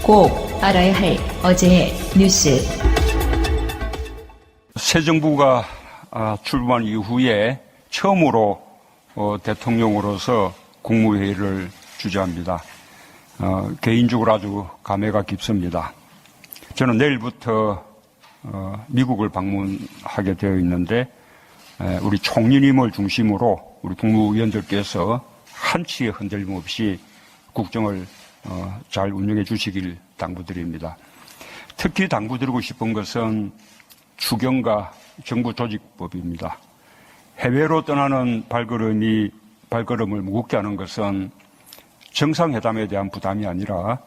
꼭 알아야 할 어제의 뉴스. 새 정부가 출범한 이후에 처음으로 대통령으로서 국무회의를 주재합니다. 개인적으로 아주 감회가 깊습니다. 저는 내일부터 미국을 방문하게 되어 있는데 우리 총리님을 중심으로 우리 국무위원들께서 한치의 흔들림 없이 국정을 잘 운영해 주시길 당부드립니다. 특히 당부드리고 싶은 것은 추경과 정부 조직법입니다. 해외로 떠나는 발걸음을 무겁게 하는 것은 정상회담에 대한 부담이 아니라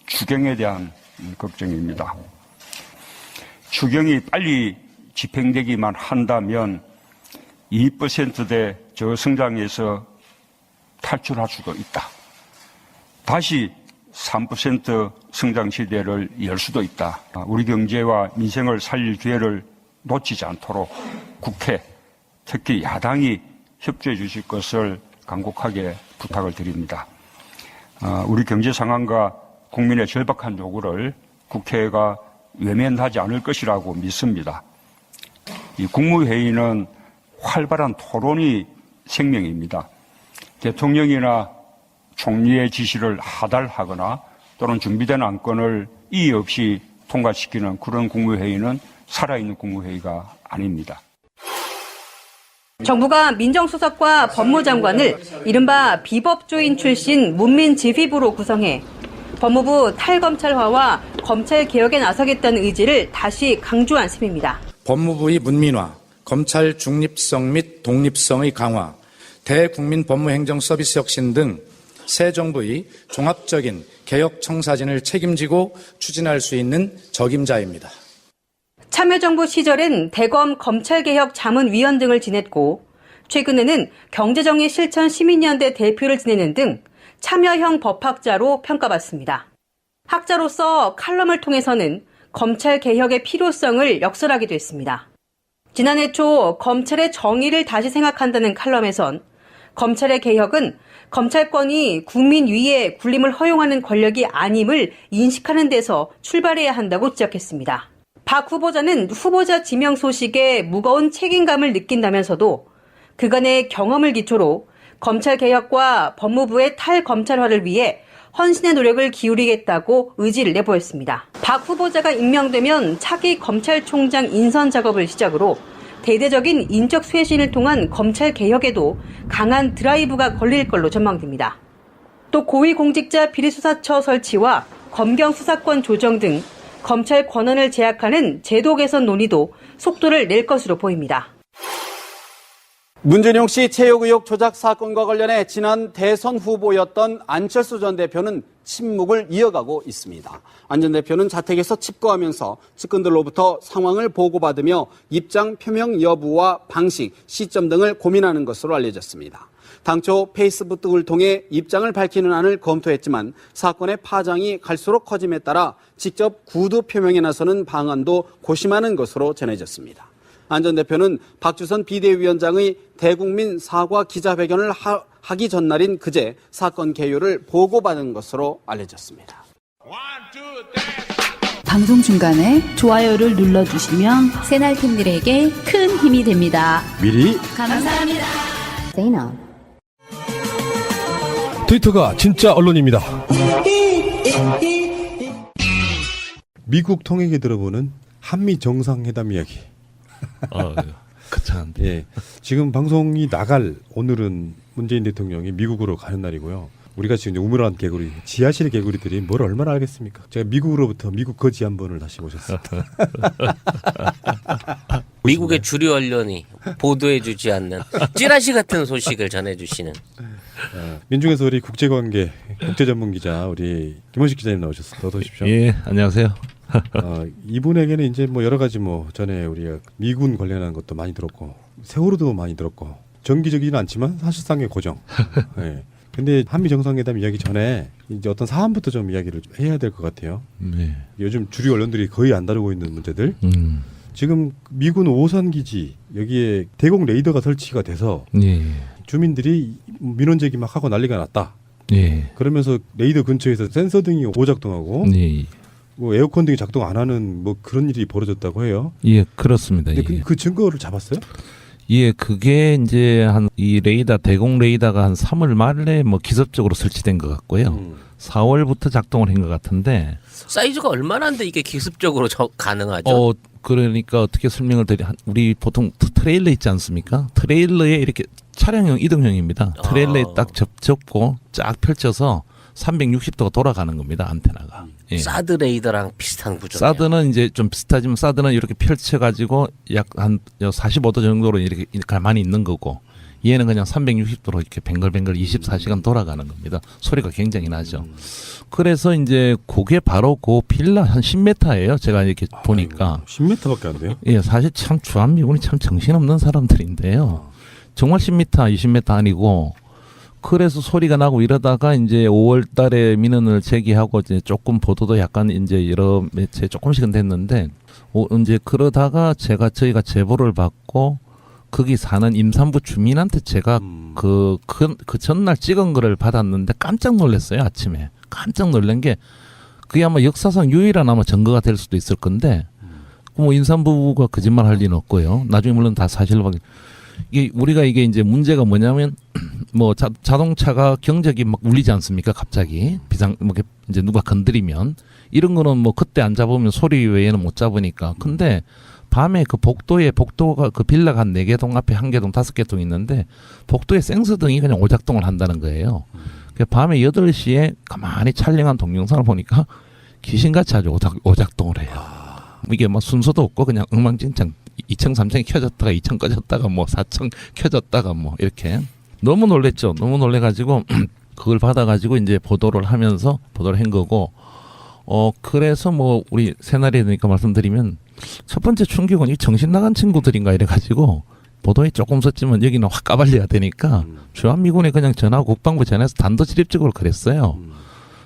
추경에 대한 걱정입니다. 추경이 빨리 집행되기만 한다면 2%대 저성장에서 탈출할 수도 있다. 다시 3% 성장 시대를 열 수도 있다. 우리 경제와 민생을 살릴 기회를 놓치지 않도록 국회, 특히 야당이 협조해 주실 것을 간곡하게 부탁을 드립니다. 우리 경제 상황과 국민의 절박한 요구를 국회가 외면하지 않을 것이라고 믿습니다. 이 국무회의는 활발한 토론이 생명입니다. 대통령이나 총리의 지시를 하달하거나 또는 준비된 안건을 이의 없이 통과시키는 그런 국무회의는 살아있는 국무회의가 아닙니다. 정부가 민정수석과 법무장관을 이른바 비법조인 출신 문민지휘부로 구성해 법무부 탈검찰화와 검찰개혁에 나서겠다는 의지를 다시 강조한 셈입니다. 법무부의 문민화, 검찰 중립성 및 독립성의 강화, 대국민 법무행정 서비스 혁신 등 새 정부의 종합적인 개혁 청사진을 책임지고 추진할 수 있는 적임자입니다. 참여정부 시절엔 대검 검찰개혁 자문위원 등을 지냈고 최근에는 경제정의 실천 시민연대 대표를 지내는 등 참여형 법학자로 평가받습니다. 학자로서 칼럼을 통해서는 검찰개혁의 필요성을 역설하기도 했습니다. 지난해 초 검찰의 정의를 다시 생각한다는 칼럼에선 검찰의 개혁은 검찰권이 국민 위에 군림을 허용하는 권력이 아님을 인식하는 데서 출발해야 한다고 지적했습니다. 박 후보자는 후보자 지명 소식에 무거운 책임감을 느낀다면서도 그간의 경험을 기초로 검찰개혁과 법무부의 탈검찰화를 위해 헌신의 노력을 기울이겠다고 의지를 내보였습니다. 박 후보자가 임명되면 차기 검찰총장 인선 작업을 시작으로 대대적인 인적 쇄신을 통한 검찰개혁에도 강한 드라이브가 걸릴 걸로 전망됩니다. 또 고위공직자 비리수사처 설치와 검경 수사권 조정 등 검찰 권한을 제약하는 제도 개선 논의도 속도를 낼 것으로 보입니다. 문준용 씨 체육 의혹 조작 사건과 관련해 지난 대선 후보였던 안철수 전 대표는 침묵을 이어가고 있습니다. 안 전 대표는 자택에서 칩거하면서 측근들로부터 상황을 보고받으며 입장 표명 여부와 방식, 시점 등을 고민하는 것으로 알려졌습니다. 당초 페이스북 등을 통해 입장을 밝히는 안을 검토했지만 사건의 파장이 갈수록 커짐에 따라 직접 구두 표명에 나서는 방안도 고심하는 것으로 전해졌습니다. 안 전 대표는 박주선 비대위원장의 대국민 사과 기자회견을 하기 전날인 그제 사건 개요를 보고받은 것으로 알려졌습니다. 방송 중간에 좋아요를 눌러주시면 새날팀들에게 큰 힘이 됩니다. 미리 감사합니다. 트위터가 진짜 언론입니다. 미국 통역에 들어보는 한미 정상회담 이야기. 거창한데. 예, 지금 방송이 나갈 오늘은 문재인 대통령이 미국으로 가는 날이고요. 우리가 지금 우물한 개구리, 지하실 개구리들이 뭘 얼마나 알겠습니까? 제가 미국으로부터 미국 거지 한 번을 다시 모셨습니다. 미국의 주류 언론이 보도해주지 않는 찌라시 같은 소식을 전해주시는 민중에서 우리 국제관계 국제전문기자 우리 김원식 기자님 나오셨습니다. 어서 오십시오. 예, 안녕하세요. 이분에게는 이제 뭐 여러 가지 뭐 전에 우리가 미군 관련한 것도 많이 들었고 세월호도 많이 들었고 정기적이지는 않지만 사실상의 고정. 예. 근데 한미 정상회담 이야기 전에 이제 어떤 사안부터 좀 이야기를 해야 될 것 같아요. 네. 요즘 주류 언론들이 거의 안 다루고 있는 문제들. 지금 미군 오산 기지 여기에 대공 레이더가 설치가 돼서 예. 주민들이 민원 제기 막 하고 난리가 났다. 예. 그러면서 레이더 근처에서 센서 등이 오작동하고 예. 뭐 에어컨 등이 작동 안 하는 뭐 그런 일이 벌어졌다고 해요. 예, 그렇습니다. 근데 예. 그 증거를 잡았어요? 예, 그게 이제 한 이 레이더 대공 레이더가 한 3월 말에 뭐 기습적으로 설치된 것 같고요. 4월부터 작동을 한 것 같은데. 사이즈가 얼마나인데 이게 기습적으로 가능하죠? 그러니까 어떻게 설명을 우리 보통 트레일러 있지 않습니까? 트레일러에 이렇게 차량형 이동형입니다. 트레일러에 딱 접고 쫙 펼쳐서 360도가 돌아가는 겁니다. 안테나가. 예. 사드 레이더랑 비슷한 구조네요. 사드는 이제 좀 비슷하지만 사드는 이렇게 펼쳐가지고 약 한 45도 정도로 이렇게 가만히 있는 거고 얘는 그냥 360도로 이렇게 뱅글뱅글 24시간 돌아가는 겁니다. 소리가 굉장히 나죠. 그래서 이제 그게 바로 그 빌라 한 10m예요. 제가 이렇게 보니까. 10m밖에 안 돼요? 예, 사실 참 주한미군이 참 정신없는 사람들인데요. 정말 10m, 20m 아니고 그래서 소리가 나고 이러다가 이제 5월 달에 민원을 제기하고 이제 조금 보도도 약간 이제 여러 매체에 조금씩은 됐는데 이제 그러다가 저희가 제보를 받고 거기 사는 임산부 주민한테 제가 그 전날 찍은 거를 받았는데 깜짝 놀랐어요. 아침에. 깜짝 놀란 게 그게 아마 역사상 유일한 아마 증거가 될 수도 있을 건데 뭐 임산부가 거짓말 할 리는 없고요. 나중에 물론 다 사실로 확인. 우리가 이게 이제 문제가 뭐냐면 뭐 자동차가 경적이 막 울리지 않습니까? 갑자기 뭐 이제 누가 건드리면 이런 거는 뭐 그때 안 잡으면 소리 외에는 못 잡으니까. 근데 밤에 그 복도가 그 빌라가 한 4개 동 앞에 1개 동 5개 동 있는데 복도에 생수등이 그냥 오작동을 한다는 거예요. 밤에 8시에 가만히 촬영한 동영상을 보니까 귀신같이 아주 오작동을 해요. 이게 뭐 순서도 없고 그냥 엉망진창 2층 3층이 켜졌다가 2층 꺼졌다가 뭐 4층 켜졌다가 뭐 이렇게 너무 놀랬죠. 너무 놀래가지고 그걸 받아가지고 이제 보도를 한 거고 그래서 뭐 우리 새날이 되니까 말씀드리면 첫 번째 충격은 이 정신 나간 친구들인가 이래가지고 보도에 조금 썼지만 여기는 확 까발려야 되니까 주한미군에 그냥 전화하고 국방부 전화해서 단도직입적으로 그랬어요.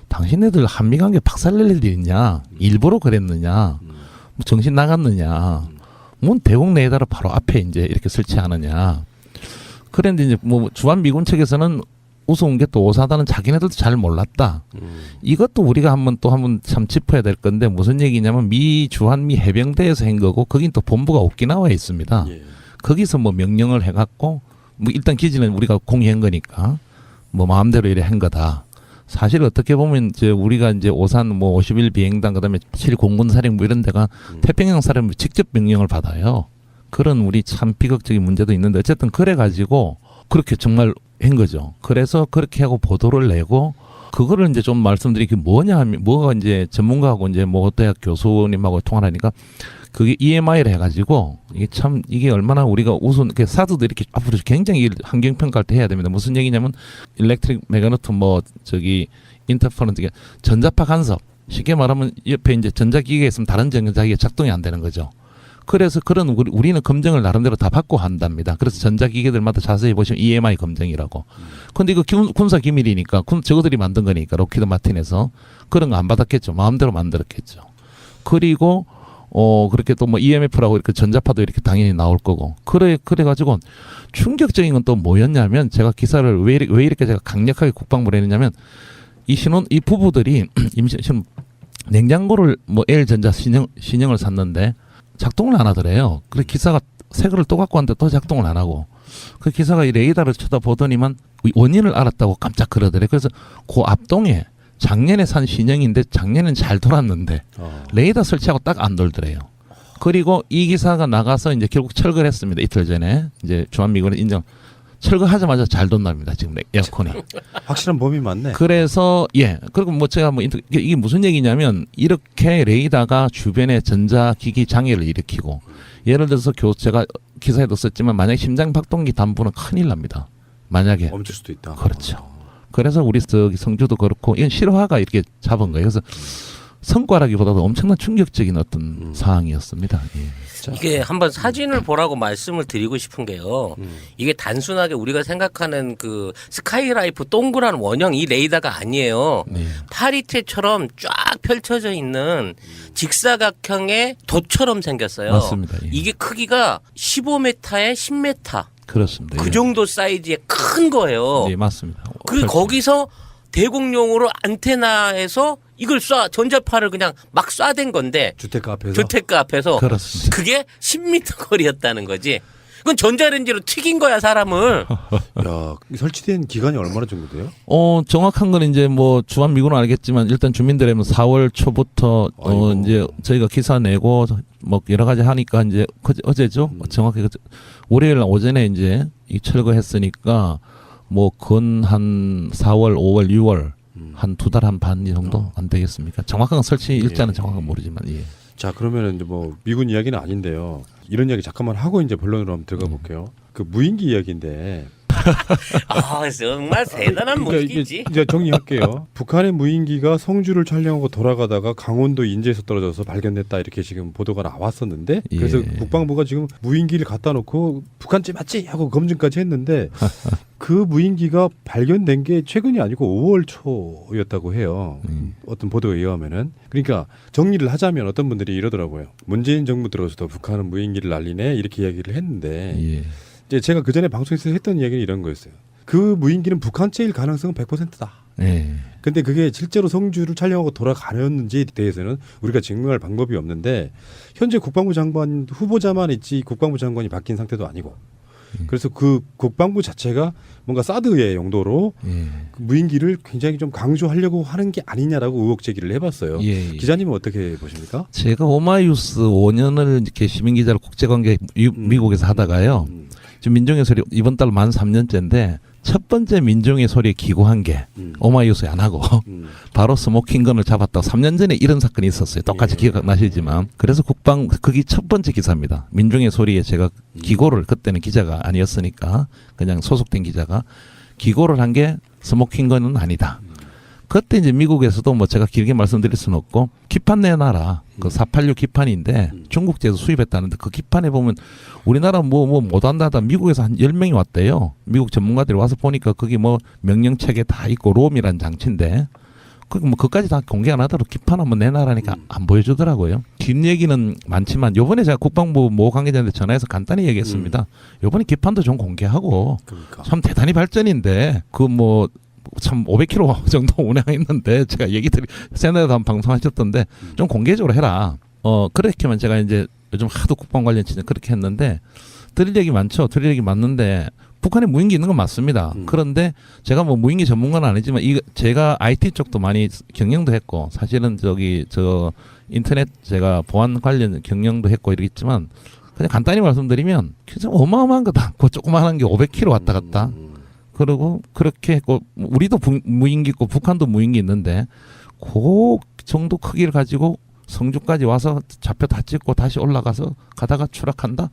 당신네들 한미관계 박살낼 일이 있냐? 일부러 그랬느냐? 뭐 정신 나갔느냐? 뭔 대공 레이더를 바로 앞에 이제 이렇게 설치하느냐? 그런데 이제 뭐 주한미군 측에서는 우스운 게 또 오사단은 자기네들도 잘 몰랐다. 이것도 우리가 한번 참 짚어야 될 건데 무슨 얘기냐면 주한미 해병대에서 한 거고 거긴 또 본부가 오키나와에 있습니다. 예. 거기서 뭐 명령을 해갖고 뭐 일단 기지는 우리가 공유한 거니까 뭐 마음대로 이래 한 거다. 사실 어떻게 보면 이제 우리가 이제 오산 뭐 51 비행단 그다음에 7 공군사령부 이런 데가 태평양 사령부 직접 명령을 받아요. 그런 우리 참 비극적인 문제도 있는데 어쨌든 그래가지고 그렇게 정말 한 거죠. 그래서 그렇게 하고 보도를 내고 그거를 이제 좀 말씀드리기 뭐냐 하면 뭐가 이제 전문가하고 이제 뭐 대학 교수님하고 통화를 하니까 그게 EMI를 해가지고 이게 얼마나 우리가 우선 사드도 이렇게 앞으로 굉장히 환경 평가할 때 해야 됩니다. 무슨 얘기냐면 일렉트릭 메가노트 뭐 인터퍼런트 전자파 간섭 쉽게 말하면 옆에 이제 전자기기가 있으면 다른 전자기기가 작동이 안 되는 거죠. 그래서 우리는 검증을 나름대로 다 받고 한답니다. 그래서 전자기기들마다 자세히 보시면 EMI 검증이라고. 근데 이거 군사 기밀이니까 저거들이 만든 거니까 록히드 마틴에서 그런 거 안 받았겠죠. 마음대로 만들었겠죠. 그리고 그렇게 또 뭐 EMF라고 이렇게 전자파도 이렇게 당연히 나올 거고. 그래가지고 충격적인 건 또 뭐였냐면 제가 기사를 왜 이렇게 제가 강력하게 국방부를 했냐면 이 부부들이 냉장고를 뭐 L전자 신형을 샀는데 작동을 안 하더래요. 그래서 기사가 새 거를 또 갖고 왔는데 또 작동을 안 하고. 그 기사가 이 레이더를 쳐다보더니만 원인을 알았다고 깜짝 그러더래요. 그래서 그 앞동에 작년에 산 신형인데 작년엔 잘 돌았는데 레이더 설치하고 딱 안 돌더래요. 그리고 이 기사가 나가서 이제 결국 철거를 했습니다. 이틀 전에 이제 주한미군이 철거하자마자 잘 돈답니다. 지금 에어컨이. 확실한 범위 맞네. 그래서 그리고 뭐 제가 이게 무슨 얘기냐면 이렇게 레이더가 주변에 전자기기 장애를 일으키고 예를 들어서 제가 기사에도 썼지만 만약에 심장박동기 단부는 큰일 납니다. 만약에 멈출 수도 있다. 그렇죠. 그래서 우리 성주도 그렇고 이건 실화가 이렇게 잡은 거예요. 그래서 성과라기보다도 엄청난 충격적인 어떤 상황이었습니다. 예. 이게 한번 사진을 보라고 말씀을 드리고 싶은 게요. 이게 단순하게 우리가 생각하는 그 스카이라이프 동그란 원형 이 레이더가 아니에요. 네. 파리채처럼 쫙 펼쳐져 있는 직사각형의 돛처럼 생겼어요. 맞습니다. 예. 이게 크기가 15m에 10m. 그렇습니다. 그 정도 사이즈의 큰 거예요. 네, 맞습니다. 그리고 거기서 대공용으로 안테나에서 이걸 전자파를 그냥 막 쏴댄 건데 주택가 앞에서. 주택가 앞에서 그렇습니다. 그게 10m 거리였다는 거지. 그건 전자레인지로 튀긴 거야 사람을. 야, 설치된 기간이 얼마나 정도 돼요? 정확한 건 이제 뭐 주한 미군은 알겠지만 일단 주민들은 4월 초부터 아이고. 이제 저희가 기사 내고 뭐 여러 가지 하니까 이제 어제죠. 정확히 월요일 오전에 이제 이 철거했으니까 뭐 건 한 4월, 5월, 6월 한 2달 한 반 정도 안 되겠습니까? 정확한 설치 일자는 정확한 모르지만 예. 자, 그러면은 이제 뭐 미군 이야기는 아닌데요. 이런 이야기 잠깐만 하고 이제 본론으로 한번 들어가 볼게요. 그 무인기 이야기인데. 아 정말 대단한 무기지. 이제 정리할게요. 북한의 무인기가 성주를 촬영하고 돌아가다가 강원도 인제에서 떨어져서 발견됐다 이렇게 지금 보도가 나왔었는데 그래서 예. 국방부가 지금 무인기를 갖다 놓고 북한제 맞지 하고 검증까지 했는데 그 무인기가 발견된 게 최근이 아니고 5월 초였다고 해요. 어떤 보도에 의하면은. 그러니까 정리를 하자면 어떤 분들이 이러더라고요. 문재인 정부 들어서도 북한은 무인기를 날리네 이렇게 이야기를 했는데 예. 이제 제가 그 전에 방송에서 했던 이야기는 이런 거였어요. 그 무인기는 북한제일 가능성은 100%다. 예. 근데 그게 실제로 성주를 촬영하고 돌아가렸는지에 대해서는 우리가 증명할 방법이 없는데 현재 국방부 장관 후보자만 있지 국방부 장관이 바뀐 상태도 아니고 그래서 그 국방부 자체가 뭔가 사드의 용도로 예. 그 무인기를 굉장히 좀 강조하려고 하는 게 아니냐라고 의혹 제기를 해봤어요. 예. 기자님은 어떻게 보십니까? 제가 오마이뉴스 5년을 이렇게 시민 기자를 국제관계 미국에서 하다가요. 지금 민중의 소리 이번 달 만 3년째인데 첫 번째 민중의 소리에 기고한 게 오마이뉴스에 안 하고 바로 스모킹건을 잡았다. 3년 전에 이런 사건이 있었어요. 똑같이 예. 기억나시지만 그래서 그게 첫 번째 기사입니다. 민중의 소리에 제가 기고를 그때는 기자가 아니었으니까 그냥 소속된 기자가 기고를 한 게 스모킹건은 아니다. 그때 이제 미국에서도 뭐 제가 길게 말씀드릴 수는 없고 기판 내놔라. 그 486 기판인데 중국제에서 수입했다는데 그 기판에 보면 우리나라 뭐 못한다다 미국에서 한 10명이 왔대요. 미국 전문가들이 와서 보니까 그게 뭐 명령책에 다 있고 롬이란 장치인데 그까지 다 공개 안 하도록 기판 한번 내놔라니까 안 보여주더라고요. 긴 얘기는 많지만 요번에 제가 국방부 모 관계자한테 전화해서 간단히 얘기했습니다. 요번에 기판도 좀 공개하고 그러니까. 참 대단히 발전인데 참 500km 정도 운행했는데 제가 세나에도 한 방송하셨던데 좀 공개적으로 해라. 그렇게만 제가 이제 요즘 하도 국방 관련 진짜 그렇게 했는데 드릴 얘기 많죠. 드릴 얘기 많는데 북한에 무인기 있는 건 맞습니다. 그런데 제가 뭐 무인기 전문가는 아니지만 제가 IT 쪽도 많이 경영도 했고 사실은 인터넷 제가 보안 관련 경영도 했고 이러겠지만 그냥 간단히 말씀드리면 진짜 어마어마한 거다. 그 조그마한 게 500km 왔다 갔다. 그리고 그렇게 했고 우리도 무인기 있고 북한도 무인기 있는데 그 정도 크기를 가지고 성주까지 와서 좌표 다 찍고 다시 올라가서 가다가 추락한다?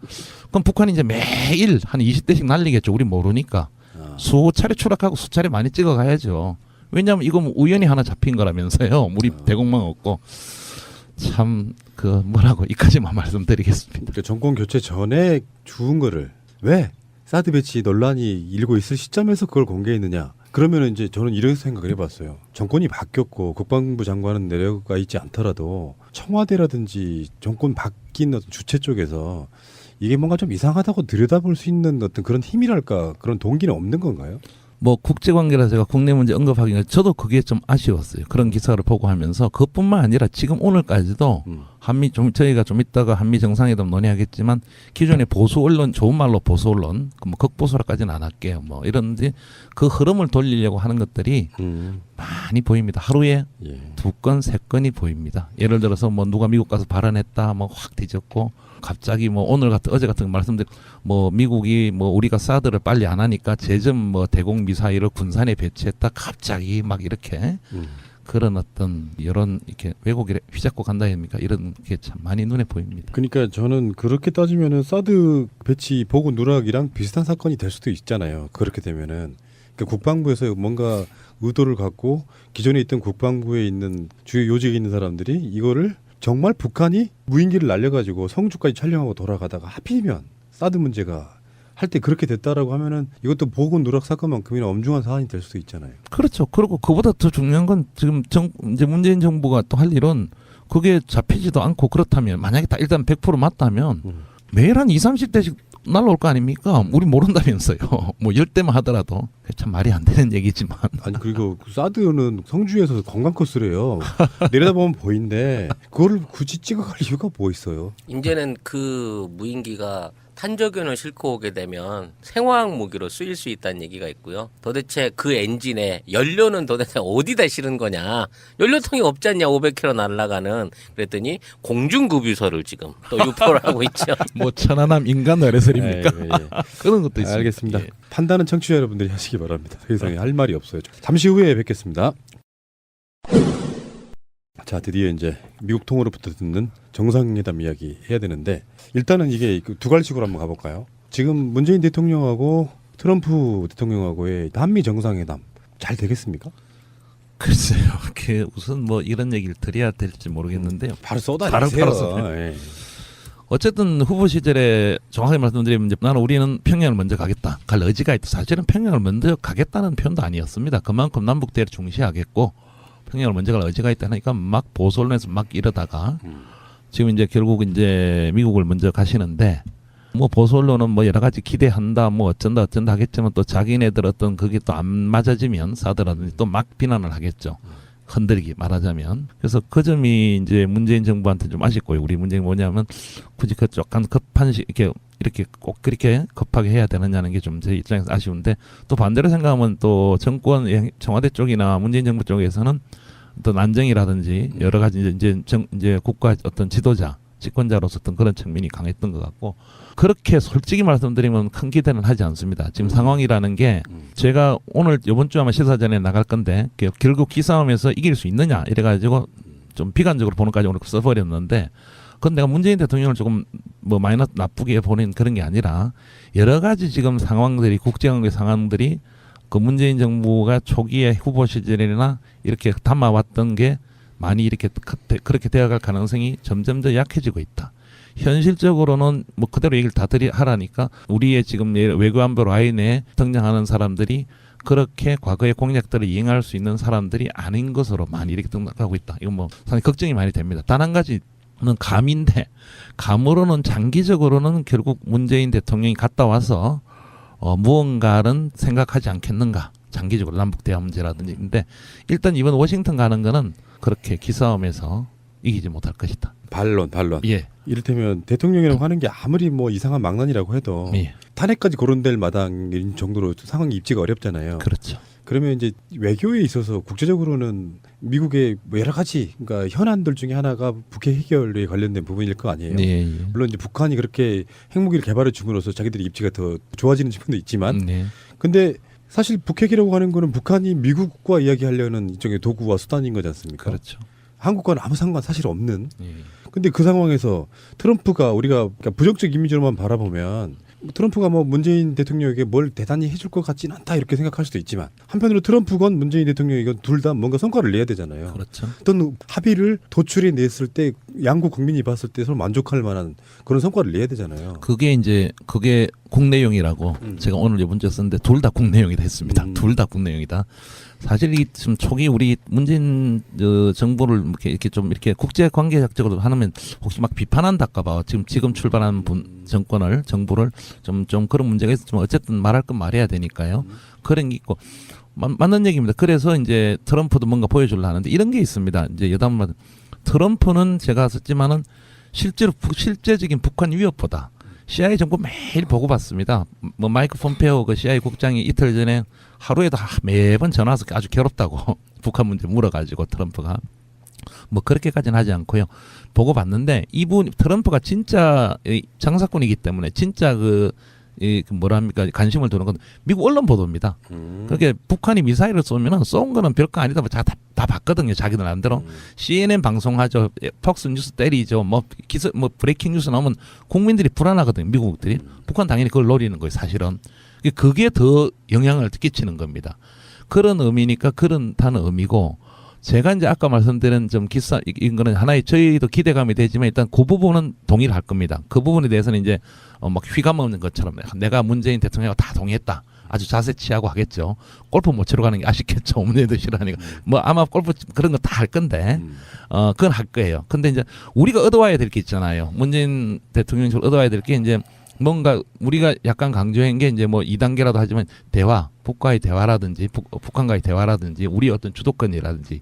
그럼 북한이 이제 매일 한 20대씩 날리겠죠. 우리 모르니까. 수차례 추락하고 수차례 많이 찍어가야죠. 왜냐하면 이거 우연히 하나 잡힌 거라면서요. 우리 대공망 없고. 참 이까지만 말씀드리겠습니다. 그러니까 정권 교체 전에 주운 거를 왜 사드 배치 논란이 일고 있을 시점에서 그걸 공개했느냐. 그러면 이제 저는 이런 생각을 해봤어요. 정권이 바뀌었고 국방부 장관은 내려가 있지 않더라도 청와대라든지 정권 바뀐 어떤 주체 쪽에서 이게 뭔가 좀 이상하다고 들여다볼 수 있는 어떤 그런 힘이랄까 그런 동기는 없는 건가요? 뭐 국제관계라 제가 국내 문제 언급하기가 저도 그게 좀 아쉬웠어요. 그런 기사를 보고 하면서 그것뿐만 아니라 지금 오늘까지도 저희가 좀 이따가 한미 정상회담 논의하겠지만 기존의 보수 언론 좋은 말로 보수 언론 뭐 극보수라까지는 안 할게요. 뭐 이런데 그 흐름을 돌리려고 하는 것들이 많이 보입니다. 하루에 2건, 3건이 보입니다. 예를 들어서 뭐 누가 미국 가서 발언했다 뭐 확 뒤졌고 갑자기 뭐 어제 같은 말씀드린 뭐 미국이 뭐 우리가 사드를 빨리 안 하니까 제점 뭐 대공 미사일을 군산에 배치했다 갑자기 막 이렇게 그런 어떤 이런 이렇게 왜곡에 휘잡고 간다 아닙니까? 이런 게 참 많이 눈에 보입니다. 그러니까 저는 그렇게 따지면은 사드 배치 보고 누락이랑 비슷한 사건이 될 수도 있잖아요. 그렇게 되면은 그러니까 국방부에서 뭔가 의도를 갖고 기존에 있던 국방부에 있는 주요 요직에 있는 사람들이 이거를 정말 북한이 무인기를 날려가지고 성주까지 촬영하고 돌아가다가 하필이면 사드 문제가 할 때 그렇게 됐다라고 하면은 이것도 보건 누락 사건만큼이나 엄중한 사안이 될 수도 있잖아요. 그렇죠. 그리고 그보다 더 중요한 건 지금 이제 문재인 정부가 또 할 일은 그게 잡히지도 않고 그렇다면 만약에 다 일단 100% 맞다면 매일 한 20, 30대씩 날라올 거 아닙니까? 우리 모른다면서요. 뭐 10대만 하더라도 참 말이 안 되는 얘기지만. 아니 그리고 사드는 성주에서 관광 코스래요. 내려다보면 보이는데 그거를 굳이 찍어갈 이유가 뭐 있어요? 이제는 그 무인기가 탄저균을 싣고 오게 되면 생화학 무기로 쓰일 수 있다는 얘기가 있고요. 도대체 그 엔진에 연료는 도대체 어디다 실은 거냐? 연료통이 없지 않냐? 500km 날아가는. 그랬더니 공중급유소를 지금 또 유포를 하고 있죠. 뭐 천안함 인간 어레설입니까? 예. 그런 것도 있습니다. 알겠습니다. 예. 판단은 청취자 여러분들이 하시기 바랍니다. 더 이상 할 말이 없어요. 잠시 후에 뵙겠습니다. 자, 드디어 이제 미국 통으로부터 듣는 정상회담 이야기 해야 되는데 일단은 이게 두 가지식으로 한번 가볼까요? 지금 문재인 대통령하고 트럼프 대통령하고의 한미 정상회담 잘 되겠습니까? 글쎄요. 그 우선 뭐 이런 얘기를 드려야 될지 모르겠는데요. 바로 쏟아내세요. 바로 예. 어쨌든 후보 시절에 정확하게 말씀드리면 이제 나는 우리는 평양을 먼저 가겠다. 갈 의지가 있다. 사실은 평양을 먼저 가겠다는 표현도 아니었습니다. 그만큼 남북 대를 중시하겠고 평양을 먼저 갈 의지가 있다 하니까 막 보수 언론에서 막 이러다가 지금 이제 결국 이제 미국을 먼저 가시는데 뭐 보수 언론은 뭐 여러 가지 기대한다 뭐 어쩐다 하겠지만 또 자기네들 어떤 그게 또 안 맞아지면 사드라든지 또 막 비난을 하겠죠. 흔들기 말하자면. 그래서 그 점이 이제 문재인 정부한테 좀 아쉽고요. 우리 문제는 뭐냐면 굳이 그 약간 급한 이렇게 꼭 그렇게 급하게 해야 되느냐는 게 좀 제 입장에서 아쉬운데 또 반대로 생각하면 또 정권 청와대 쪽이나 문재인 정부 쪽에서는 어떤 안정이라든지 여러 가지 이제 국가 어떤 지도자 집권자로서 어떤 그런 측면이 강했던 것 같고 그렇게 솔직히 말씀드리면 큰 기대는 하지 않습니다. 지금 상황이라는 게 제가 오늘 이번 주 아마 시사전에 나갈 건데 결국 기싸움에서 이길 수 있느냐 이래가지고 좀 비관적으로 보는까지 오늘 써버렸는데 그건 내가 문재인 대통령을 조금 뭐 마이너스 나쁘게 보는 그런 게 아니라 여러 가지 지금 상황들이 국제관계 상황들이 그 문재인 정부가 초기에 후보 시절이나 이렇게 담아왔던 게 많이 이렇게 그렇게 되어갈 가능성이 점점 더 약해지고 있다. 현실적으로는 뭐 그대로 얘기를 다 하라니까 우리의 지금 외교안보 라인에 등장하는 사람들이 그렇게 과거의 공약들을 이행할 수 있는 사람들이 아닌 것으로 많이 이렇게 등장하고 있다. 이건 뭐 상당히 걱정이 많이 됩니다. 단 한 가지는 감인데 감으로는 장기적으로는 결국 문재인 대통령이 갔다 와서 무언가는 생각하지 않겠는가. 장기적으로 남북 대화 문제라든지. 근데 일단 이번 워싱턴 가는 거는 그렇게 기싸움에서 이기지 못할 것이다. 반론. 예. 이를테면 대통령이라고 하는 게 아무리 뭐 이상한 망난이라고 해도 예. 탄핵까지 거론될 마당인 정도로 상황이 입지가 어렵잖아요. 그렇죠. 그러면 이제 외교에 있어서 국제적으로는 미국의 뭐 여러 가지 그러니까 현안들 중에 하나가 북핵 해결에 관련된 부분일 거 아니에요. 네. 물론 이제 북한이 그렇게 핵무기를 개발해 줌으로써 자기들의 입지가 더 좋아지는 측면도 있지만, 네. 근데 사실 북핵이라고 하는 거는 북한이 미국과 이야기하려는 일종의 도구와 수단인 거지 않습니까? 그렇죠. 한국과는 아무 상관 사실 없는. 예. 근데 그 상황에서 트럼프가 우리가 그러니까 부정적 이미지로만 바라보면 트럼프가 뭐 문재인 대통령에게 뭘 대단히 해줄 것 같지는 않다 이렇게 생각할 수도 있지만 한편으로 트럼프건 문재인 대통령이건 둘 다 뭔가 성과를 내야 되잖아요. 그렇죠. 어떤 합의를 도출해 냈을 때 양국 국민이 봤을 때 서로 만족할 만한 그런 성과를 내야 되잖아요. 그게 국내용이라고 제가 오늘 이번 주에 썼는데 둘 다 국내용이다 했습니다. 둘 다 국내용이다. 사실 이 지금 초기 우리 문재인 정부를 이렇게 좀 이렇게 국제 관계학적으로 하면 혹시 막 비판한다까봐 지금 출발한 정부를 좀 그런 문제가 있었지만 어쨌든 말할 건 말해야 되니까요. 그런 게 있고 맞는 얘기입니다. 그래서 이제 트럼프도 뭔가 보여주려 하는데 이런 게 있습니다. 이제 여담만 트럼프는 제가 썼지만은 실제적인 북한 위협보다 CIA 정보 매일 보고 봤습니다. 뭐 마이크 폼페오 그 CIA 국장이 이틀 전에 하루에도 매번 전화 와서 아주 괴롭다고 북한 문제 물어가지고 트럼프가 뭐 그렇게까지는 하지 않고요. 보고 봤는데 트럼프가 진짜 장사꾼이기 때문에 진짜 뭐랍니까 관심을 두는 건 미국 언론 보도입니다. 그렇게 북한이 미사일을 쏘면은 쏜 거는 별거 아니다. 다 봤거든요. 자기들 안대로 CNN 방송하죠. 폭스 뉴스 때리죠. 뭐 브레이킹 뉴스 나오면 국민들이 불안하거든요. 미국들이 북한 당연히 그걸 노리는 거예요. 사실은 그게 더 영향을 끼치는 겁니다. 그런 의미니까 그런다는 의미고. 제가 이제 아까 말씀드린 좀 이런 거는 하나의 저희도 기대감이 되지만 일단 그 부분은 동의를 할 겁니다. 그 부분에 대해서는 이제 막 휘감 없는 것처럼 내가 문재인 대통령하고 다 동의했다. 아주 자세 취하고 하겠죠. 골프 못 치러 가는 게 아쉽겠죠. 문재인도 싫어하니까. 뭐 아마 골프 그런 거 다 할 건데 그건 할 거예요. 근데 이제 우리가 얻어와야 될 게 있잖아요. 문재인 대통령이 얻어와야 될 게 이제 뭔가 우리가 약간 강조한 게 이제 뭐 2단계라도 하지만 대화, 북과의 대화라든지 북한과의 대화라든지 우리 어떤 주도권이라든지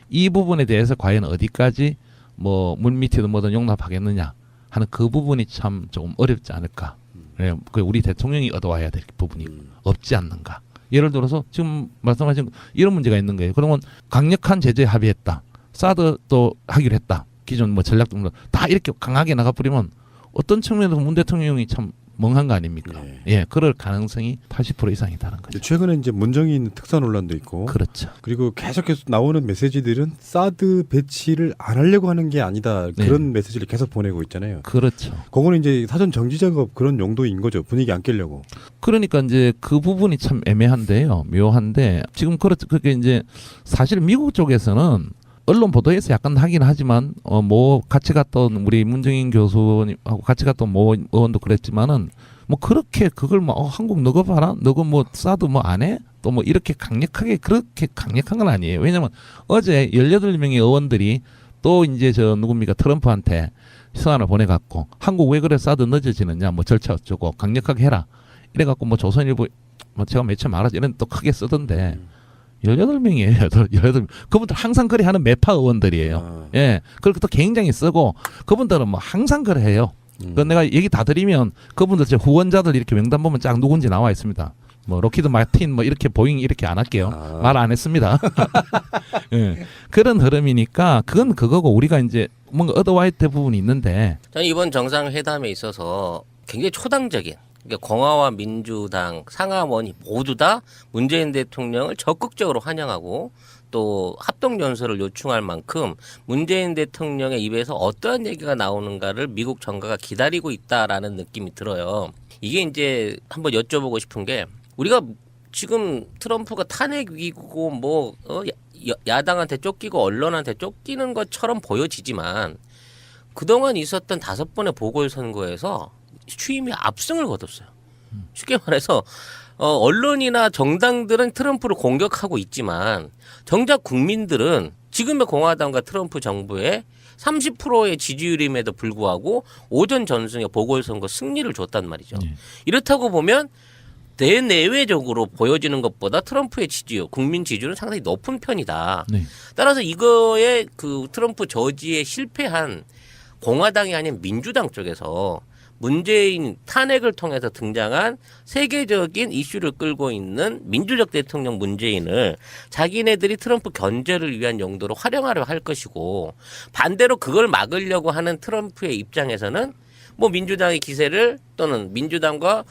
이 부분에 대해서 과연 어디까지 뭐 물밑이든 뭐든 용납하겠느냐 하는 그 부분이 참 조금 어렵지 않을까. 네, 그 우리 대통령이 얻어와야 될 부분이 없지 않는가. 예를 들어서 지금 말씀하신 이런 문제가 있는 거예요. 그러면 강력한 제재에 합의했다. 사드 또 하기로 했다. 기존 뭐 전략 등등 다 이렇게 강하게 나가버리면 어떤 측면에서 문 대통령이 참 멍한 거 아닙니까? 네. 예, 그럴 가능성이 80% 이상이다는 거죠. 최근에 이제 문정인 특사 논란도 있고, 그렇죠. 그리고 계속해서 나오는 메시지들은 사드 배치를 안 하려고 하는 게 아니다 그런 메시지를 계속 보내고 있잖아요. 그렇죠. 그거는 이제 사전 정지 작업 그런 용도인 거죠. 분위기 안 깨려고. 그러니까 이제 그 부분이 참 애매한데요. 묘한데 지금 그렇게 이제 사실 미국 쪽에서는 언론 보도에서 약간 하긴 하지만 뭐 같이 갔던 우리 문정인 교수님하고 같이 갔던 모 의원도 그랬지만은 뭐 그렇게 그걸 뭐 한국 너거 봐라 너거 뭐 사드 뭐 안 해? 또 뭐 이렇게 강력하게 그렇게 강력한 건 아니에요. 왜냐면 어제 18명의 의원들이 또 이제 저 누굽니까 트럼프한테 서한을 보내갖고 한국 왜 그래 사드 늦어지느냐 뭐 절차 어쩌고 강력하게 해라 이래갖고 뭐 조선일보 뭐 제가 매체 말하지 이런 또 크게 쓰던데 18명이에요. 18명. 그분들 항상 그래 하는 매파 의원들이에요. 예. 그렇게 또 굉장히 쓰고 그분들은 뭐 항상 그래 해요. 그 내가 얘기 다 드리면 그분들 제 후원자들 이렇게 명단 보면 쫙 누군지 나와 있습니다. 뭐 로키드 마틴 뭐 이렇게 보잉 이렇게 안 할게요. 말 안 했습니다. 예. 그런 흐름이니까 그건 그거고 우리가 이제 뭔가 얻어와야 될 부분이 있는데 저는 이번 정상회담에 있어서 굉장히 초당적인 그러니까 공화와 민주당 상하원이 모두 다 문재인 대통령을 적극적으로 환영하고 또 합동연설을 요청할 만큼 문재인 대통령의 입에서 어떠한 얘기가 나오는가를 미국 정가가 기다리고 있다라는 느낌이 들어요. 이게 이제 한번 여쭤보고 싶은 게 우리가 지금 트럼프가 탄핵 위기고 뭐 야당한테 쫓기고 언론한테 쫓기는 것처럼 보여지지만 그동안 있었던 5번의 보궐선거에서 취임이 압승을 거뒀어요. 쉽게 말해서 언론이나 정당들은 트럼프를 공격하고 있지만 정작 국민들은 지금의 공화당과 트럼프 정부의 30%의 지지율임에도 불구하고 오전 전승의 보궐선거 승리를 줬단 말이죠. 이렇다고 보면 대내외적으로 보여지는 것보다 트럼프의 지지율, 국민 지지율은 상당히 높은 편이다. 네. 따라서 이거에 그 트럼프 저지에 실패한 공화당이 아닌 민주당 쪽에서 문재인 탄핵을 통해서 등장한 세계적인 이슈를 끌고 있는 민주적 대통령 문재인을 자기네들이 트럼프 견제를 위한 용도로 활용하려 할 것이고 반대로 그걸 막으려고 하는 트럼프의 입장에서는 뭐 민주당의 기세를 또는 민주당과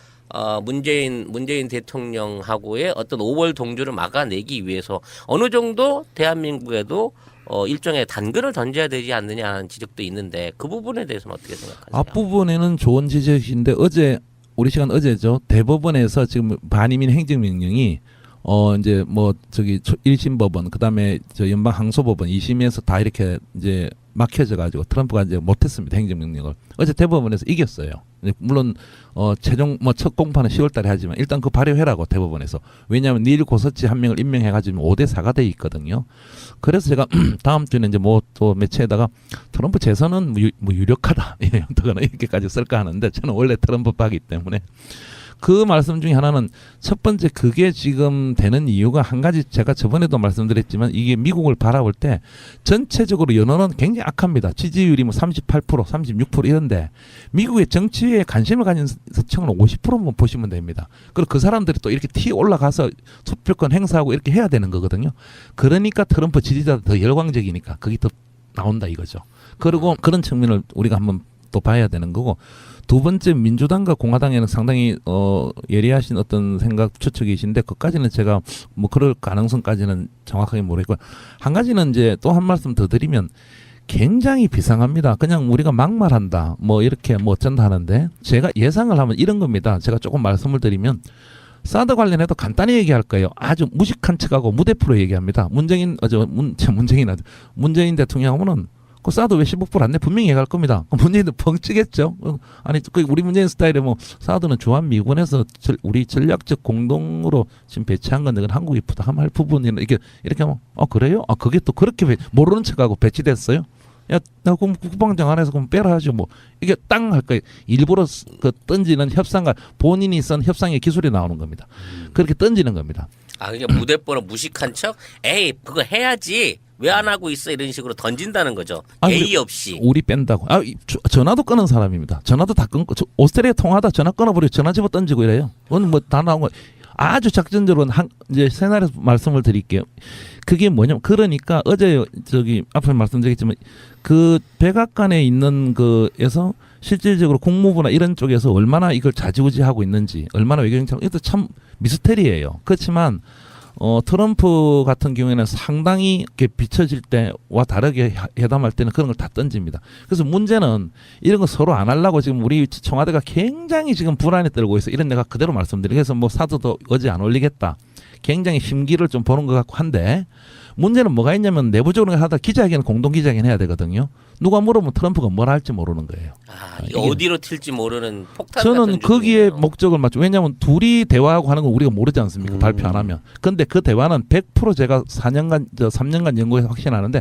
문재인 대통령하고의 어떤 5월 동조를 막아내기 위해서 어느 정도 대한민국에도 일종의 단근을 던져야 되지 않느냐 하는 지적도 있는데 그 부분에 대해서는 어떻게 생각하세요? 앞부분에는 좋은 지적인데 어제 우리 시간 어제죠. 대법원에서 지금 반이민 행정명령이 이제 뭐 저기 1심 법원 그다음에 저 연방 항소법원 2심에서 다 이렇게 이제 막혀져 가지고 트럼프가 이제 못했습니다. 행정명령을. 어제 대법원에서 이겼어요. 물론 최종 뭐 첫 공판은 10월 달에 하지만 일단 그 발효해라고 대법원에서. 왜냐하면 닐 고서치 한 명을 임명해 가지고 5대 4가 돼 있거든요. 그래서 제가 다음 주에는 이제 뭐 또 매체에다가 트럼프 재선은 뭐 유력하다 이렇게까지 쓸까 하는데 저는 원래 트럼프 파기 때문에 그 말씀 중에 하나는 첫 번째 그게 지금 되는 이유가 한 가지 제가 저번에도 말씀드렸지만 이게 미국을 바라볼 때 전체적으로 여론은 굉장히 악합니다. 지지율이 뭐 38%, 36% 이런데 미국의 정치에 관심을 가진 서청은 50%만 보시면 됩니다. 그리고 그 사람들이 또 이렇게 튀어 올라가서 투표권 행사하고 이렇게 해야 되는 거거든요. 그러니까 트럼프 지지자들 더 열광적이니까 그게 더 나온다 이거죠. 그리고 그런 측면을 우리가 한번 또 봐야 되는 거고 두 번째 민주당과 공화당에는 상당히 예리하신 어떤 생각 추측이신데 그까지는 제가 뭐 그럴 가능성까지는 정확하게 모르겠고 한 가지는 이제 또 한 말씀 더 드리면 굉장히 비상합니다. 그냥 우리가 막말한다 뭐 이렇게 뭐 어쩐다 하는데 제가 예상을 하면 이런 겁니다. 제가 조금 말씀을 드리면 사드 관련해도 간단히 얘기할 거예요. 아주 무식한 척하고 무대표로 얘기합니다. 문재인 대통령 하면은 그 사드 왜 15% 안 내? 분명히 얘기할 겁니다. 문재인도 벙찌겠죠. 아니, 우리 문재인 스타일에 뭐 사드는 주한 미군에서 우리 전략적 공동으로 지금 배치한 건데 그건 한국이 부담할 부분이나 이렇게 하면 그래요? 그게 또 그렇게 모르는 척하고 배치됐어요? 야, 나 그럼 국방장 안에서 그럼 빼라 하죠. 뭐 이게 땅 할 거예요. 일부러 그 던지는 협상과 본인이 쓴 협상의 기술이 나오는 겁니다. 그렇게 던지는 겁니다. 아, 그냥 무대뽀로 무식한 척? 에이, 그거 해야지. 왜 안 하고 있어? 이런 식으로 던진다는 거죠. 예의 없이. 우리 뺀다고. 전화도 끊은 사람입니다. 전화도 다 끊고 오스트레일리아 통화하다 전화 끊어버리고 전화 집어 던지고 이래요. 오늘 뭐 다 나온 거 아주 작전적으로는 이제 새날에서 말씀을 드릴게요. 그게 뭐냐면 그러니까 어제 저기 앞에 말씀드렸지만 그 백악관에 있는 그에서 실질적으로 국무부나 이런 쪽에서 얼마나 이걸 좌지우지하고 있는지 얼마나 외교정책 이것도 참 미스테리예요. 그렇지만 트럼프 같은 경우에는 상당히 이렇게 비춰질 때와 다르게 회담할 때는 그런 걸 다 던집니다. 그래서 문제는 이런 거 서로 안 하려고 지금 우리 청와대가 굉장히 지금 불안에 떨고 있어. 이런 내가 그대로 말씀드리고 그래서 뭐 사드도 어제 안 올리겠다. 굉장히 심기를 좀 보는 것 같고 한데 문제는 뭐가 있냐면 내부적으로 하다 기자회견 공동 기자회견 해야 되거든요. 누가 물어보면 트럼프가 뭘 할지 모르는 거예요. 어디로 튈지 모르는 폭탄 저는 같은 거기에 중이네요. 목적을 맞죠. 왜냐하면 둘이 대화하고 하는 건 우리가 모르지 않습니까? 발표 안 하면. 근데 그 대화는 100% 제가 3년간 연구해서 확신하는데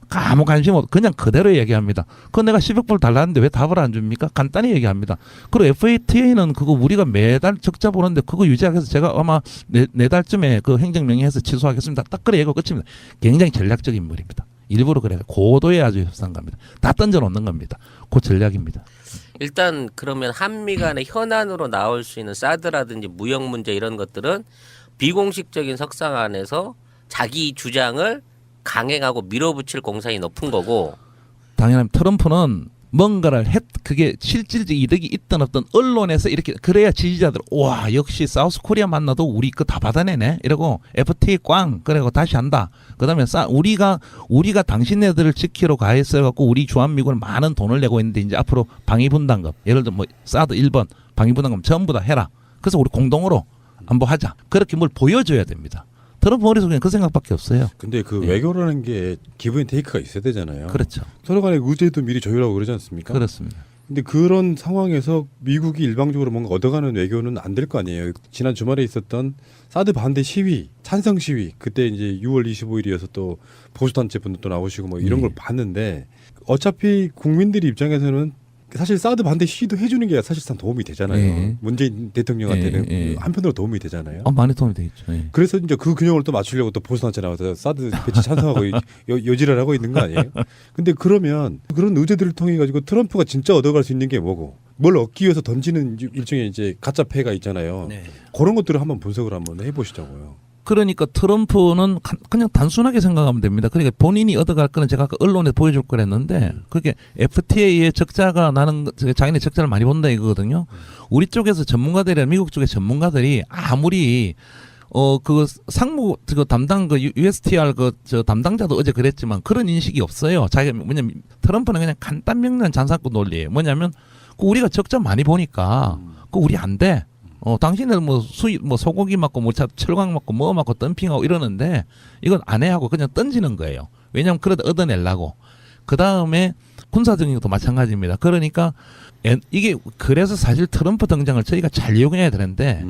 아무 관심 없고 그냥 그대로 얘기합니다. 그건 내가 10억 불 달라는데 왜 답을 안 줍니까? 간단히 얘기합니다. 그리고 FATA는 그거 우리가 매달 적자 보는데 그거 유지하기 위해서 제가 아마 내달쯤에 그 행정명령해서 취소하겠습니다. 딱 그래 얘기가 끝입니다. 굉장히 전략적인 인물입니다. 일부러 그래요. 고도의 아주 협상가입니다. 다 던져놓는 겁니다. 그 전략입니다. 일단 그러면 한미 간의 현안으로 나올 수 있는 사드라든지 무역 문제 이런 것들은 비공식적인 석상 안에서 자기 주장을 강행하고 밀어붙일 공산이 높은 거고 당연히 트럼프는 뭔가를 그게 실질적 이득이 있든 없든 언론에서 이렇게 그래야 지지자들 와 역시 사우스코리아 만나도 우리 거 다 받아내네 이러고 FTA 꽝 그래고 다시 한다. 그다음에 우리가 당신네들을 지키러 가했어 갖고 우리 주한미군은 많은 돈을 내고 있는데 이제 앞으로 방위분담금 예를 들어 뭐 사드 1번 방위분담금 전부 다 해라. 그래서 우리 공동으로 안보하자. 그렇게 뭘 보여줘야 됩니다. 트럼프 머릿속에는 그 생각밖에 없어요. 근데 그 외교라는 게 기브 앤 테이크가 있어야 되잖아요. 그렇죠. 서로 간의 의제도 미리 조율하고 그러지 않습니까? 그렇습니다. 근데 그런 상황에서 미국이 일방적으로 뭔가 얻어가는 외교는 안 될 거 아니에요. 지난 주말에 있었던 사드 반대 시위, 찬성 시위, 그때 이제 6월 25일이어서 또 보수단체 분들 또 나오시고 뭐 이런 걸 봤는데 어차피 국민들 입장에서는 사실 사드 반대 시위도 해주는 게 사실상 도움이 되잖아요. 문재인 대통령한테는 한편으로 도움이 되잖아요. 많이 도움이 되겠죠. 그래서 이제 그 균형을 또 맞추려고 또 보수단체 나와서 사드 배치 찬성하고 여지를 하고 있는 거 아니에요? 근데 그러면 그런 의제들을 통해 가지고 트럼프가 진짜 얻어갈 수 있는 게 뭐고 뭘 얻기 위해서 던지는 일종의 이제 가짜 패가 있잖아요. 그런 것들을 한번 분석을 한번 해보시자고요. 그러니까 트럼프는 그냥 단순하게 생각하면 됩니다. 그러니까 본인이 얻어갈 거는 제가 아까 언론에 보여줄 거랬는데 그게 FTA의 적자가 나는 자기네 적자를 많이 본다 이거거든요. 우리 쪽에서 전문가들이나 미국 쪽의 전문가들이 아무리 그 상무 그 담당 그 USTR 저 담당자도 어제 그랬지만 그런 인식이 없어요. 자기가 뭐냐면 트럼프는 그냥 간단 명료한 잔사꾼 논리예요. 뭐냐면 우리가 적자 많이 보니까 그 우리 안 돼. 당신은 뭐 수입, 뭐 소고기 맞고, 뭐 철강 맞고, 뭐 맞고, 덤핑하고 이러는데, 이건 안 해 하고 그냥 던지는 거예요. 왜냐면 그래도 얻어내려고. 그 다음에 군사적인 것도 마찬가지입니다. 그러니까, 이게, 그래서 사실 트럼프 등장을 저희가 잘 이용해야 되는데,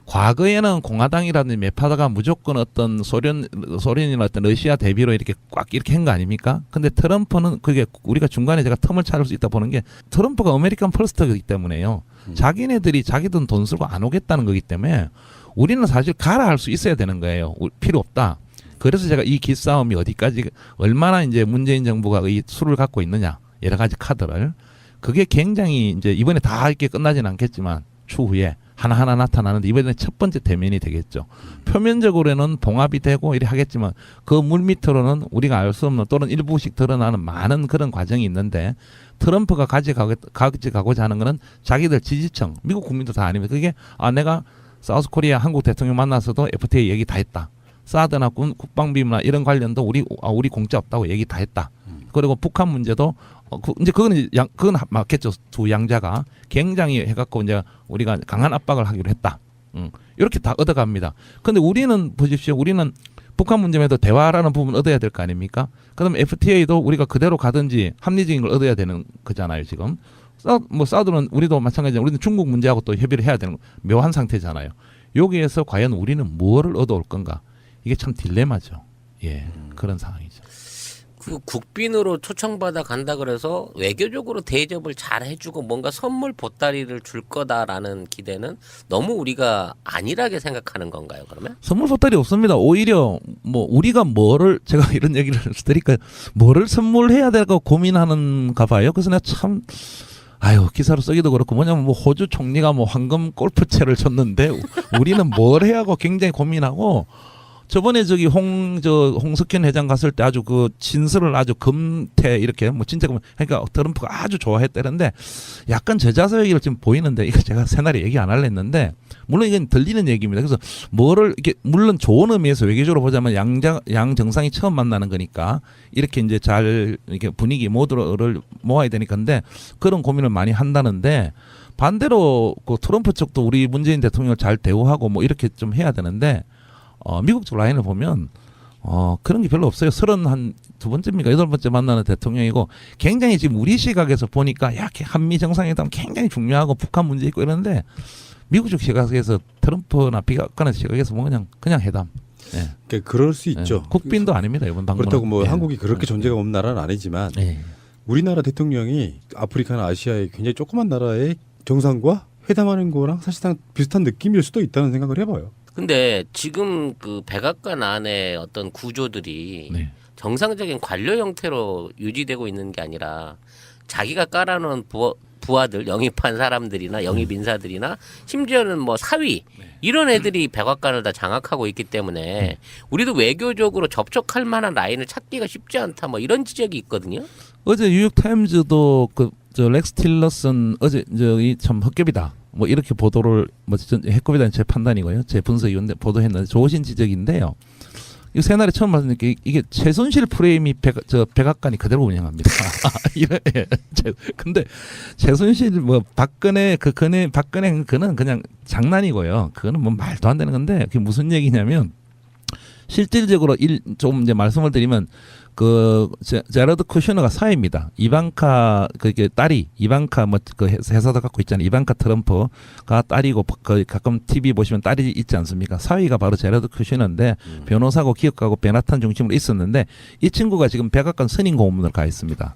과거에는 공화당이라든지 매파다가 무조건 어떤 소련이나 어떤 러시아 대비로 이렇게 꽉 이렇게 한 거 아닙니까? 근데 트럼프는 그게 우리가 중간에 제가 텀을 찾을 수 있다 보는 게 트럼프가 아메리칸 퍼스트이기 때문에요. 자기네들이 자기들 돈 쓰고 안 오겠다는 거기 때문에 우리는 사실 가라 할 수 있어야 되는 거예요. 필요 없다. 그래서 제가 이 기싸움이 어디까지 얼마나 이제 문재인 정부가 이 수를 갖고 있느냐 여러 가지 카드를 그게 굉장히 이제 이번에 다 이렇게 끝나지는 않겠지만 추후에 하나하나 나타나는데 이번에 첫 번째 대면이 되겠죠. 표면적으로는 봉합이 되고 이렇게 하겠지만 그 물밑으로는 우리가 알 수 없는 또는 일부씩 드러나는 많은 그런 과정이 있는데 트럼프가 가져가고자 하는 거는 자기들 지지층, 미국 국민도 다 아닙니다. 그게 내가 사우스코리아 한국 대통령 만나서도 FTA 얘기 다 했다. 사드나 국방비나 이런 관련도 우리 공짜 없다고 얘기 다 했다. 그리고 북한 문제도 이제 그건 맞겠죠. 두 양자가 굉장히 해갖고 이제 우리가 강한 압박을 하기로 했다. 이렇게 다 얻어갑니다. 근데 우리는 보십시오. 우리는 북한 문제에도 대화라는 부분 얻어야 될 거 아닙니까? 그다음에 FTA도 우리가 그대로 가든지 합리적인 걸 얻어야 되는 거잖아요. 지금 사드는 우리도 마찬가지잖아요. 우리는 중국 문제하고 또 협의를 해야 되는 묘한 상태잖아요. 여기에서 과연 우리는 무엇을 얻어올 건가? 이게 참 딜레마죠. 예, 그런 상황이죠. 그 국빈으로 초청받아 간다 그래서 외교적으로 대접을 잘 해주고 뭔가 선물 보따리를 줄 거다라는 기대는 너무 우리가 안일하게 생각하는 건가요, 그러면? 선물 보따리 없습니다. 오히려 뭐 우리가 뭐를 제가 이런 얘기를 드리니까 뭐를 선물해야 될까 고민하는가 봐요. 그래서 내가 참 기사로 쓰기도 그렇고 뭐냐면 뭐 호주 총리가 뭐 황금 골프채를 줬는데 우리는 뭘 해야 하고 굉장히 고민하고 저번에 저기 홍석현 회장 갔을 때 아주 그 진술을 아주 금태 이렇게 뭐 진짜 그러니까 트럼프가 아주 좋아했다는데 약간 저자서 얘기를 지금 보이는데 이거 제가 새날에 얘기 안 할래 했는데 물론 이건 들리는 얘기입니다. 그래서 뭐를 이게 물론 좋은 의미에서 외교적으로 보자면 양 정상이 처음 만나는 거니까 이렇게 이제 잘 이렇게 분위기 모두를 모아야 되니까 근데 그런 고민을 많이 한다는데 반대로 그 트럼프 쪽도 우리 문재인 대통령을 잘 대우하고 뭐 이렇게 좀 해야 되는데 미국 쪽 라인을 보면 그런 게 별로 없어요. 32번째입니까? 8번째 만나는 대통령이고 굉장히 지금 우리 시각에서 보니까 한미 정상회담 굉장히 중요하고 북한 문제 있고 이러는데 미국 쪽 시각에서 트럼프나 백악관의 시각에서 뭐 그냥 회담. 예. 그러니까 그럴 수 있죠. 국빈도 아닙니다. 이번 방문은. 그렇다고 뭐 예. 한국이 그렇게 존재가 없는 나라는 아니지만 예. 우리나라 대통령이 아프리카나 아시아의 굉장히 조그만 나라의 정상과 회담하는 거랑 사실상 비슷한 느낌일 수도 있다는 생각을 해봐요. 근데 지금 그 백악관 안에 어떤 구조들이 네. 정상적인 관료 형태로 유지되고 있는 게 아니라 자기가 깔아놓은 부하들, 영입한 사람들이나 영입 인사들이나 심지어는 뭐 사위 이런 애들이 백악관을 다 장악하고 있기 때문에 우리도 외교적으로 접촉할 만한 라인을 찾기가 쉽지 않다 뭐 이런 지적이 있거든요. 어제 뉴욕 타임즈도 저 렉스 틸러슨 어제 저기 참 헛개비다. 뭐 이렇게 보도를 헛개비다는 제 판단이고요. 제 분석이었는데 보도했는데 좋으신 지적인데요. 이 새날에 처음 말씀드린 게 이게 최순실 프레임이 백악관이 그대로 운영합니다. 근데 최순실 뭐 박근혜 그는 그냥 장난이고요. 그거는 뭐 말도 안 되는 건데 그게 무슨 얘기냐면 실질적으로 좀 이제 말씀을 드리면 그 제러드 쿠셔너가 사위입니다. 이방카 그게 딸이 이방카 뭐 그 회사도 갖고 있잖아요. 이방카 트럼프가 딸이고 그 가끔 TV 보시면 딸이 있지 않습니까? 사위가 바로 제러드 쿠셔너인데 변호사고 기업가고 베나탄 중심으로 있었는데 이 친구가 지금 백악관 선임 고문을 가 있습니다.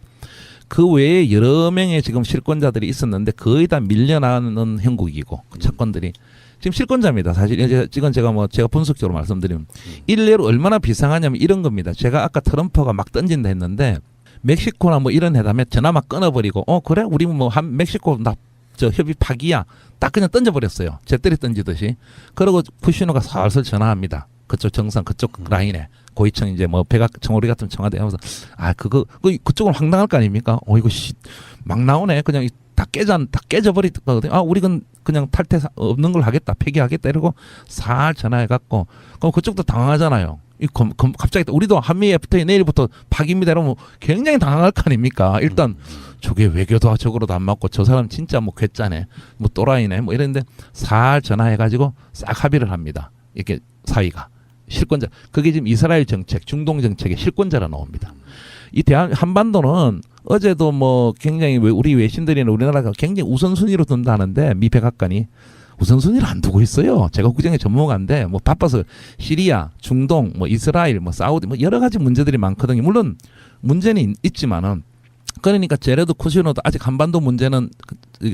그 외에 여러 명의 지금 실권자들이 있었는데 거의 다 밀려나는 형국이고 그 채권들이 지금 실권자입니다. 사실 이건 제가 분석적으로 말씀드리면 일례로 얼마나 비상하냐면 이런 겁니다. 제가 아까 트럼프가 막 던진다 했는데 멕시코나 뭐 이런 회담에 전화 막 끊어버리고 그래 우리 뭐 한 멕시코 저 협의 파기야 딱 그냥 던져버렸어요. 재떨이 던지듯이. 그러고 쿠시노가 살살 전화합니다. 그쪽 정상 그쪽 라인에 고위청 이제 뭐 청와대 같은 청와대 하면서 그쪽은 황당할 거 아닙니까? 이거 막 나오네. 그냥 다 깨져버리거든요. 우리는 그냥 탈퇴 없는 걸 하겠다, 폐기하겠다 이러고 살 전화해갖고 그럼 그쪽도 당황하잖아요. 갑자기 우리도 한미 FTA 내일부터 파기입니다 이러면 굉장히 당황할 거 아닙니까? 일단 저게 외교도 적으로도 안 맞고 저 사람 진짜 뭐 괴짜네, 뭐 또라이네, 뭐 이랬는데 살 전화해가지고 싹 합의를 합니다. 이렇게 사이가 실권자. 그게 지금 이스라엘 정책, 중동 정책의 실권자라 나옵니다. 이 한반도는 어제도 뭐 굉장히 우리 외신들이나 우리나라가 굉장히 우선순위로 둔다는데 미 백악관이 우선순위를 안 두고 있어요. 제가 국정의 전문가인데 뭐 바빠서 시리아, 중동, 뭐 이스라엘, 뭐 사우디 뭐 여러 가지 문제들이 많거든요. 물론 문제는 있지만은 그러니까 제레드 쿠시노도 아직 한반도 문제는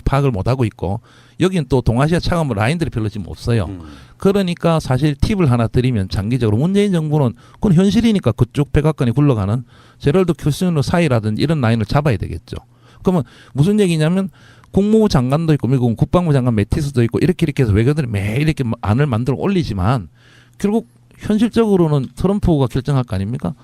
파악을 못 하고 있고 여기는 또 동아시아 차관 라인들이 별로 지금 없어요. 그러니까 사실 팁을 하나 드리면 장기적으로 문재인 정부는 그건 현실이니까 그쪽 백악관이 굴러가는 제럴드 쿠시노 사이라든지 이런 라인을 잡아야 되겠죠. 그러면 무슨 얘기냐면 국무부 장관도 있고 미국 국방부 장관 매티스도 있고 이렇게 해서 외교들이 매일 이렇게 안을 만들어 올리지만 결국 현실적으로는 트럼프가 결정할 거 아닙니까?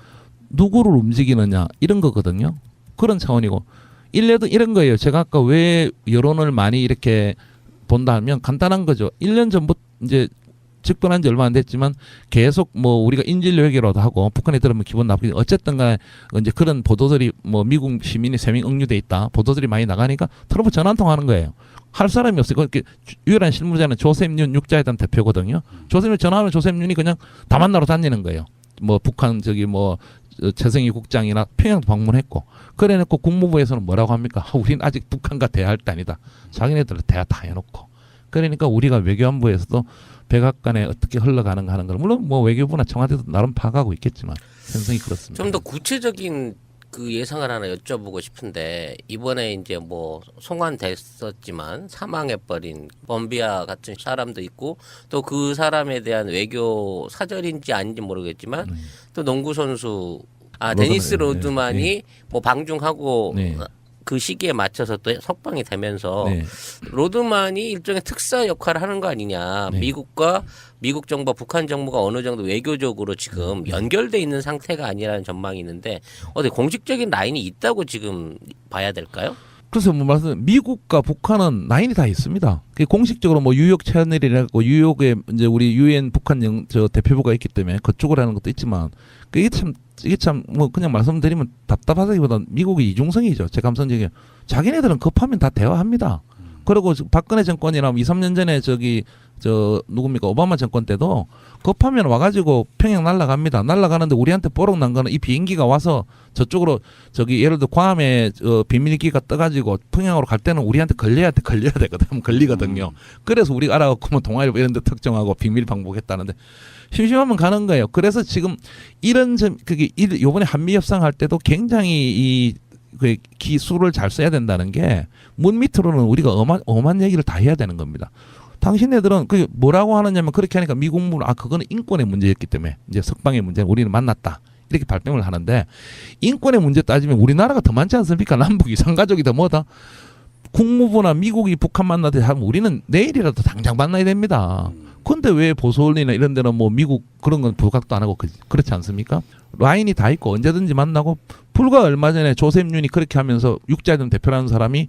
누구를 움직이느냐 이런 거거든요. 그런 차원이고 일례도 이런 거예요. 제가 아까 왜 여론을 많이 이렇게 본다 하면 간단한 거죠. 1년 전부터 이제 집권한 지 얼마 안 됐지만 계속 뭐 우리가 인질로 회계로도 하고 북한에 들으면 기분 나쁘게 어쨌든 간에 이제 그런 보도들이 뭐 미국 시민이 3명 억류돼 있다. 보도들이 많이 나가니까 트럼프 전화 한 통 하는 거예요. 할 사람이 없어요. 그렇게 유일한 실무자는 조셉 윤 육자회담 대표거든요. 조셉 윤 전화하면 조셉 윤이 그냥 다 만나러 다니는 거예요. 뭐 북한 뭐 최승희 국장이나 평양도 방문했고 그래놓고 국무부에서는 뭐라고 합니까? 우리는 아직 북한과 대화할 때 아니다. 자기네들 대화 다 해놓고 그러니까 우리가 외교안보에서도 백악관에 어떻게 흘러가는가 하는 걸 물론 뭐 외교부나 청와대도 나름 파악하고 있겠지만 현상이 그렇습니다. 좀 더 구체적인 그 예상을 하나 여쭤보고 싶은데 이번에 이제 뭐 송환됐었지만 사망해버린 범비아 같은 사람도 있고 또 그 사람에 대한 외교 사절인지 아닌지 모르겠지만 또 농구 선수 데니스 로드만이 뭐 방중하고 그 시기에 맞춰서 또 석방이 되면서 로드만이 일종의 특사 역할을 하는 거 아니냐. 미국과 미국 정부와 북한 정부가 어느 정도 외교적으로 지금 연결돼 있는 상태가 아니라는 전망이 있는데 어디 공식적인 라인이 있다고 지금 봐야 될까요? 그래서 뭐 말씀 미국과 북한은 라인이 다 있습니다. 공식적으로 뭐 뉴욕 채널이라고 뉴욕에 이제 우리 유엔 북한 저 대표부가 있기 때문에 그쪽으로 하는 것도 있지만 이게 참 뭐 그냥 말씀드리면 답답하다기보다 미국의 이중성이죠. 제 감성적인 자기네들은 급하면 다 대화합니다. 그리고 박근혜 정권이나 2, 3년 전에 누굽니까 오바마 정권 때도 급하면 와가지고 평양 날아갑니다. 날아가는데 우리한테 뽀록 난 거는 이 비행기가 와서 저쪽으로 예를 들어 괌에 비밀기가 떠가지고 평양으로 갈 때는 우리한테 걸려야 되거든. 걸리거든요. 그래서 우리가 알아갖고 뭐 동아일보 이런 데 특정하고 비밀 방북했다는데 심심하면 가는 거예요. 그래서 지금 이런 요번에 한미 협상 할 때도 굉장히 그 기술을 잘 써야 된다는 게 문 밑으로는 우리가 엄한 얘기를 다 해야 되는 겁니다. 당신네들은 그 뭐라고 하느냐면 그렇게 하니까 미국물은 그거는 인권의 문제였기 때문에 이제 석방의 문제는 우리는 만났다. 이렇게 발뺌을 하는데 인권의 문제 따지면 우리나라가 더 많지 않습니까? 남북이 상가족이 더 뭐다. 국무부나 미국이 북한 만나듯이 하면 우리는 내일이라도 당장 만나야 됩니다. 근데 왜 보수언론이나 이런 데는 뭐 미국 그런 건 부각도 안 하고 그렇지 않습니까? 라인이 다 있고 언제든지 만나고 불과 얼마 전에 조셉윤이 그렇게 하면서 육자전 대표라는 사람이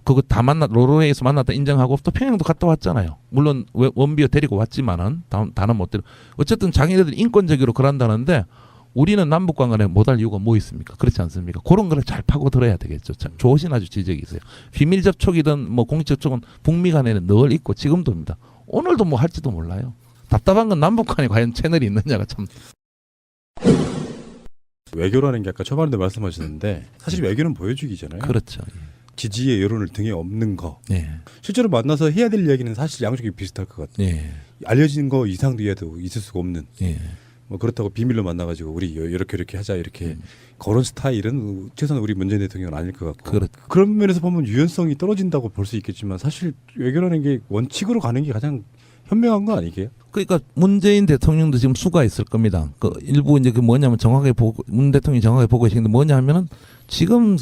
그거 다 노르웨이에서 만났다 인정하고 또 평양도 갔다 왔잖아요. 물론 원비어 데리고 왔지만은 다는 못 데리고 어쨌든 자기네들 인권적으로 그런다는데 우리는 남북 관계에 못할 이유가 뭐 있습니까? 그렇지 않습니까? 그런 거를 잘 파고들어야 되겠죠. 조신 아주 지적이 있어요. 비밀 접촉이든 뭐 공식 접촉은 북미 간에는 늘 있고 지금도입니다. 오늘도 뭐 할지도 몰라요. 답답한 건 남북 간에 과연 채널이 있느냐가 참. 외교라는 게 아까 초반에도 말씀하셨는데 사실 외교는 보여주기잖아요. 그렇죠. 지지의 여론을 등에 업는 거. 네. 실제로 만나서 해야 될 이야기는 사실 양쪽이 비슷할 것 같아요. 네. 알려진 거 이상도 해도 있을 수가 없는. 네. 뭐 그렇다고 비밀로 만나가지고 우리 이렇게 하자 이렇게 그런 스타일은 최소한 우리 문재인 대통령은 아닐 것 같고. 그런 면에서 보면 유연성이 떨어진다고 볼 수 있겠지만 사실 외교라는 게 원칙으로 가는 게 가장 현명한 거 아니게요? 그러니까 문재인 대통령도 지금 수가 있을 겁니다. 그 일부 이제 그 뭐냐면 문 대통령이 정확하게 보고 계시는데 뭐냐면은 지금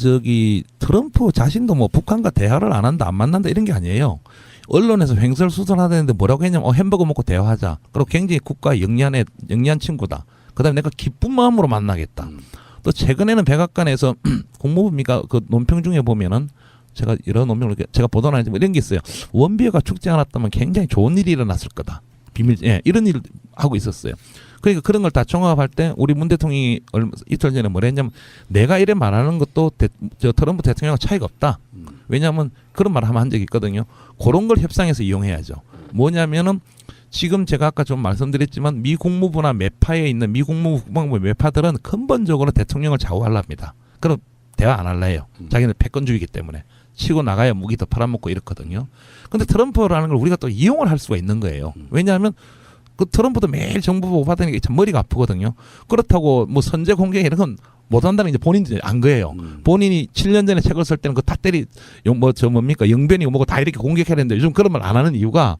트럼프 자신도 뭐 북한과 대화를 안 한다, 안 만난다 이런 게 아니에요. 언론에서 횡설수설하는데 뭐라고 했냐면 햄버거 먹고 대화하자. 그리고 굉장히 국가 영리한 친구다. 그다음에 내가 기쁜 마음으로 만나겠다. 또 최근에는 백악관에서 국무부니까 그 논평 중에 보면은 제가 이런 논평을 제가 보도는 아니지만 이런 게 있어요. 원비어가 죽지 않았다면 굉장히 좋은 일이 일어났을 거다. 이런 일을 하고 있었어요. 그러니까 그런 걸 다 종합할 때 우리 문 대통령이 이틀 전에 뭐라 했냐면 내가 이래 말하는 것도 트럼프 대통령과 차이가 없다. 왜냐하면 그런 말을 한 적이 있거든요. 그런 걸 협상에서 이용해야죠. 뭐냐면은 지금 제가 아까 좀 말씀드렸지만 미 국무부나 매파에 있는 미 국무부 국방부 매파들은 근본적으로 대통령을 좌우하랍니다. 그럼 대화 안 할래요. 자기는 패권주의이기 때문에. 치고 나가야 무기 더 팔아먹고 이렇거든요. 근데 트럼프라는 걸 우리가 또 이용을 할 수가 있는 거예요. 왜냐하면 그 트럼프도 매일 정부 보고 받으니까 참 머리가 아프거든요. 그렇다고 뭐 선제 공개 이런 건 못한다는 게 본인이 안 거예요. 본인이 7년 전에 책을 쓸 때는 그 다 영변이고 뭐고 다 이렇게 공격해야 되는데 요즘 그런 말 안 하는 이유가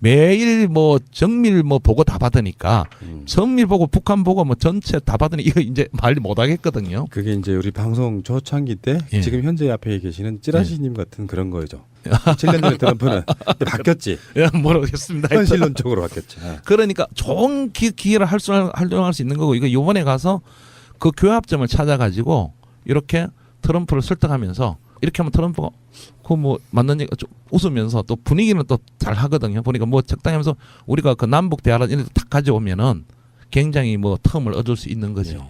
매일 뭐 정밀 뭐 보고 다 받으니까 정밀 보고 북한 보고 뭐 전체 다 받으니 이거 이제 말 못 하겠거든요. 그게 이제 우리 방송 초창기 때 지금 현재 앞에 계시는 찌라시님 같은 그런 거죠. 7년 전에 트럼프는 바뀌었지. 모르겠습니다. 현실론적으로 바뀌었지. 그러니까 좋은 기회를 활용할 수 있는 거고 이거 이번에 가서 그 교합점을 찾아가지고 이렇게 트럼프를 설득하면서 이렇게 하면 트럼프가 그 뭐 맞는 얘기 좀 웃으면서 또 분위기는 또 잘 하거든요. 보니까 뭐 적당히 하면서 우리가 그 남북 대화를 이런 딱 가져오면은 굉장히 뭐 텀을 얻을 수 있는 거죠.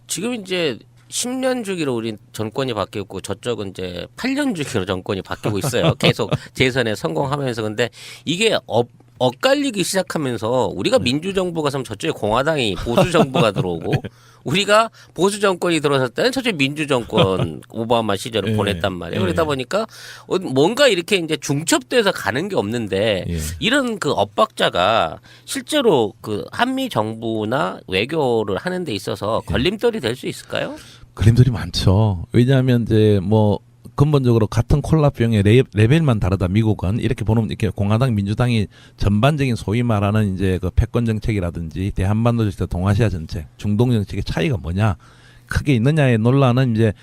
지금 이제 10년 주기로 우리 정권이 바뀌었고 저쪽은 이제 8년 주기로 정권이 바뀌고 있어요. 계속 재선에 성공하면서. 근데 이게 엇갈리기 시작하면서 우리가 민주정부가 있으면 저쪽에 공화당이 보수정부가 들어오고 우리가 보수정권이 들어섰을 때는 저쪽에 민주정권 오바마 시절을 보냈단 말이에요. 그러다 보니까 뭔가 이렇게 이제 중첩돼서 가는 게 없는데 이런 그 엇박자가 실제로 그 한미 정부나 외교를 하는 데 있어서 걸림돌이 될 수 있을까요? 그림들이 많죠. 왜냐하면 이제 뭐 근본적으로 같은 콜라병의 레벨만 다르다. 미국은 이렇게 보면 이렇게 공화당, 민주당이 전반적인 소위 말하는 이제 그 패권 정책이라든지 대한반도 정책, 동아시아 정책, 중동 정책의 차이가 뭐냐 크게 있느냐의 논란은 이제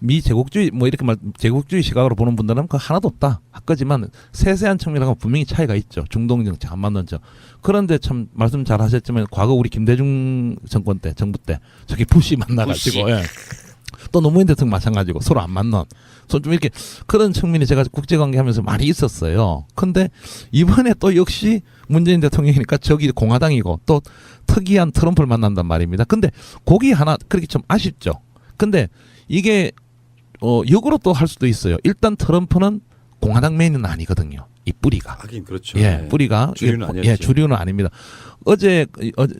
미 제국주의 뭐 이렇게 제국주의 시각으로 보는 분들은 그 하나도 없다. 하지만 세세한 측면하고 분명히 차이가 있죠. 중동 정책, 한반도 정책. 그런데 참 말씀 잘 하셨지만 과거 우리 김대중 정권 때, 정부 때 저기 부시 만나가지고 예. 또 노무현 대통령 마찬가지고 서로 안 맞는 좀 이렇게 그런 측면이 제가 국제관계하면서 많이 있었어요. 근데 이번에 또 역시 문재인 대통령이니까 저기 공화당이고 또 특이한 트럼프를 만난단 말입니다. 근데 거기 하나 그렇게 좀 아쉽죠. 근데 이게 역으로 또 할 수도 있어요. 일단 트럼프는 공화당 메인은 아니거든요. 이 뿌리가. 하긴 그렇죠. 예, 뿌리가 주류는 아니었죠. 예, 주류는 아닙니다.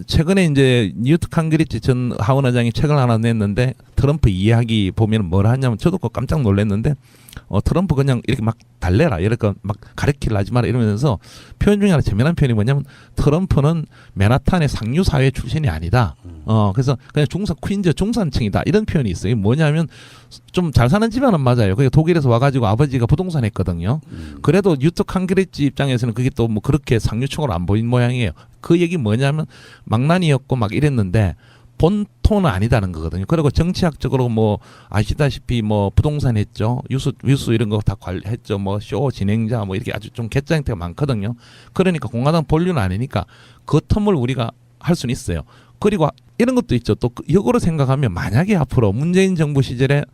최근에 이제 뉴트 칸그리치 전 하원 의장이 책을 하나 냈는데 트럼프 이야기 보면 뭘 하냐면 저도 그거 깜짝 놀랐는데 트럼프 그냥 이렇게 막 달래라 이렇게 막 가르치려 하지 마라 이러면서 표현 중에 하나 재미난 표현이 뭐냐면 트럼프는 맨하탄의 상류 사회 출신이 아니다. 그래서 그냥 퀸즈 중산층이다 이런 표현이 있어요. 이게 뭐냐면 좀 잘 사는 집안은 맞아요. 그게 독일에서 와가지고 아버지가 부동산 했거든요. 그래도 뉴트 칸그리치 입장에서는 그게 또 뭐 그렇게 상류층으로 안 보인 모양이에요. 그 얘기 뭐냐면 망난이였고 막 이랬는데 본토는 아니다는 거거든요. 그리고 정치학적으로 뭐 아시다시피 뭐 부동산 했죠. 유수 이런 거 다 했죠. 뭐 쇼 진행자 뭐 이렇게 아주 좀 개짜 형태가 많거든요. 그러니까 공화당 본류는 아니니까 그 텀을 우리가 할 수는 있어요. 그리고 이런 것도 있죠. 또 역으로 생각하면 만약에 앞으로 문재인 정부 시절에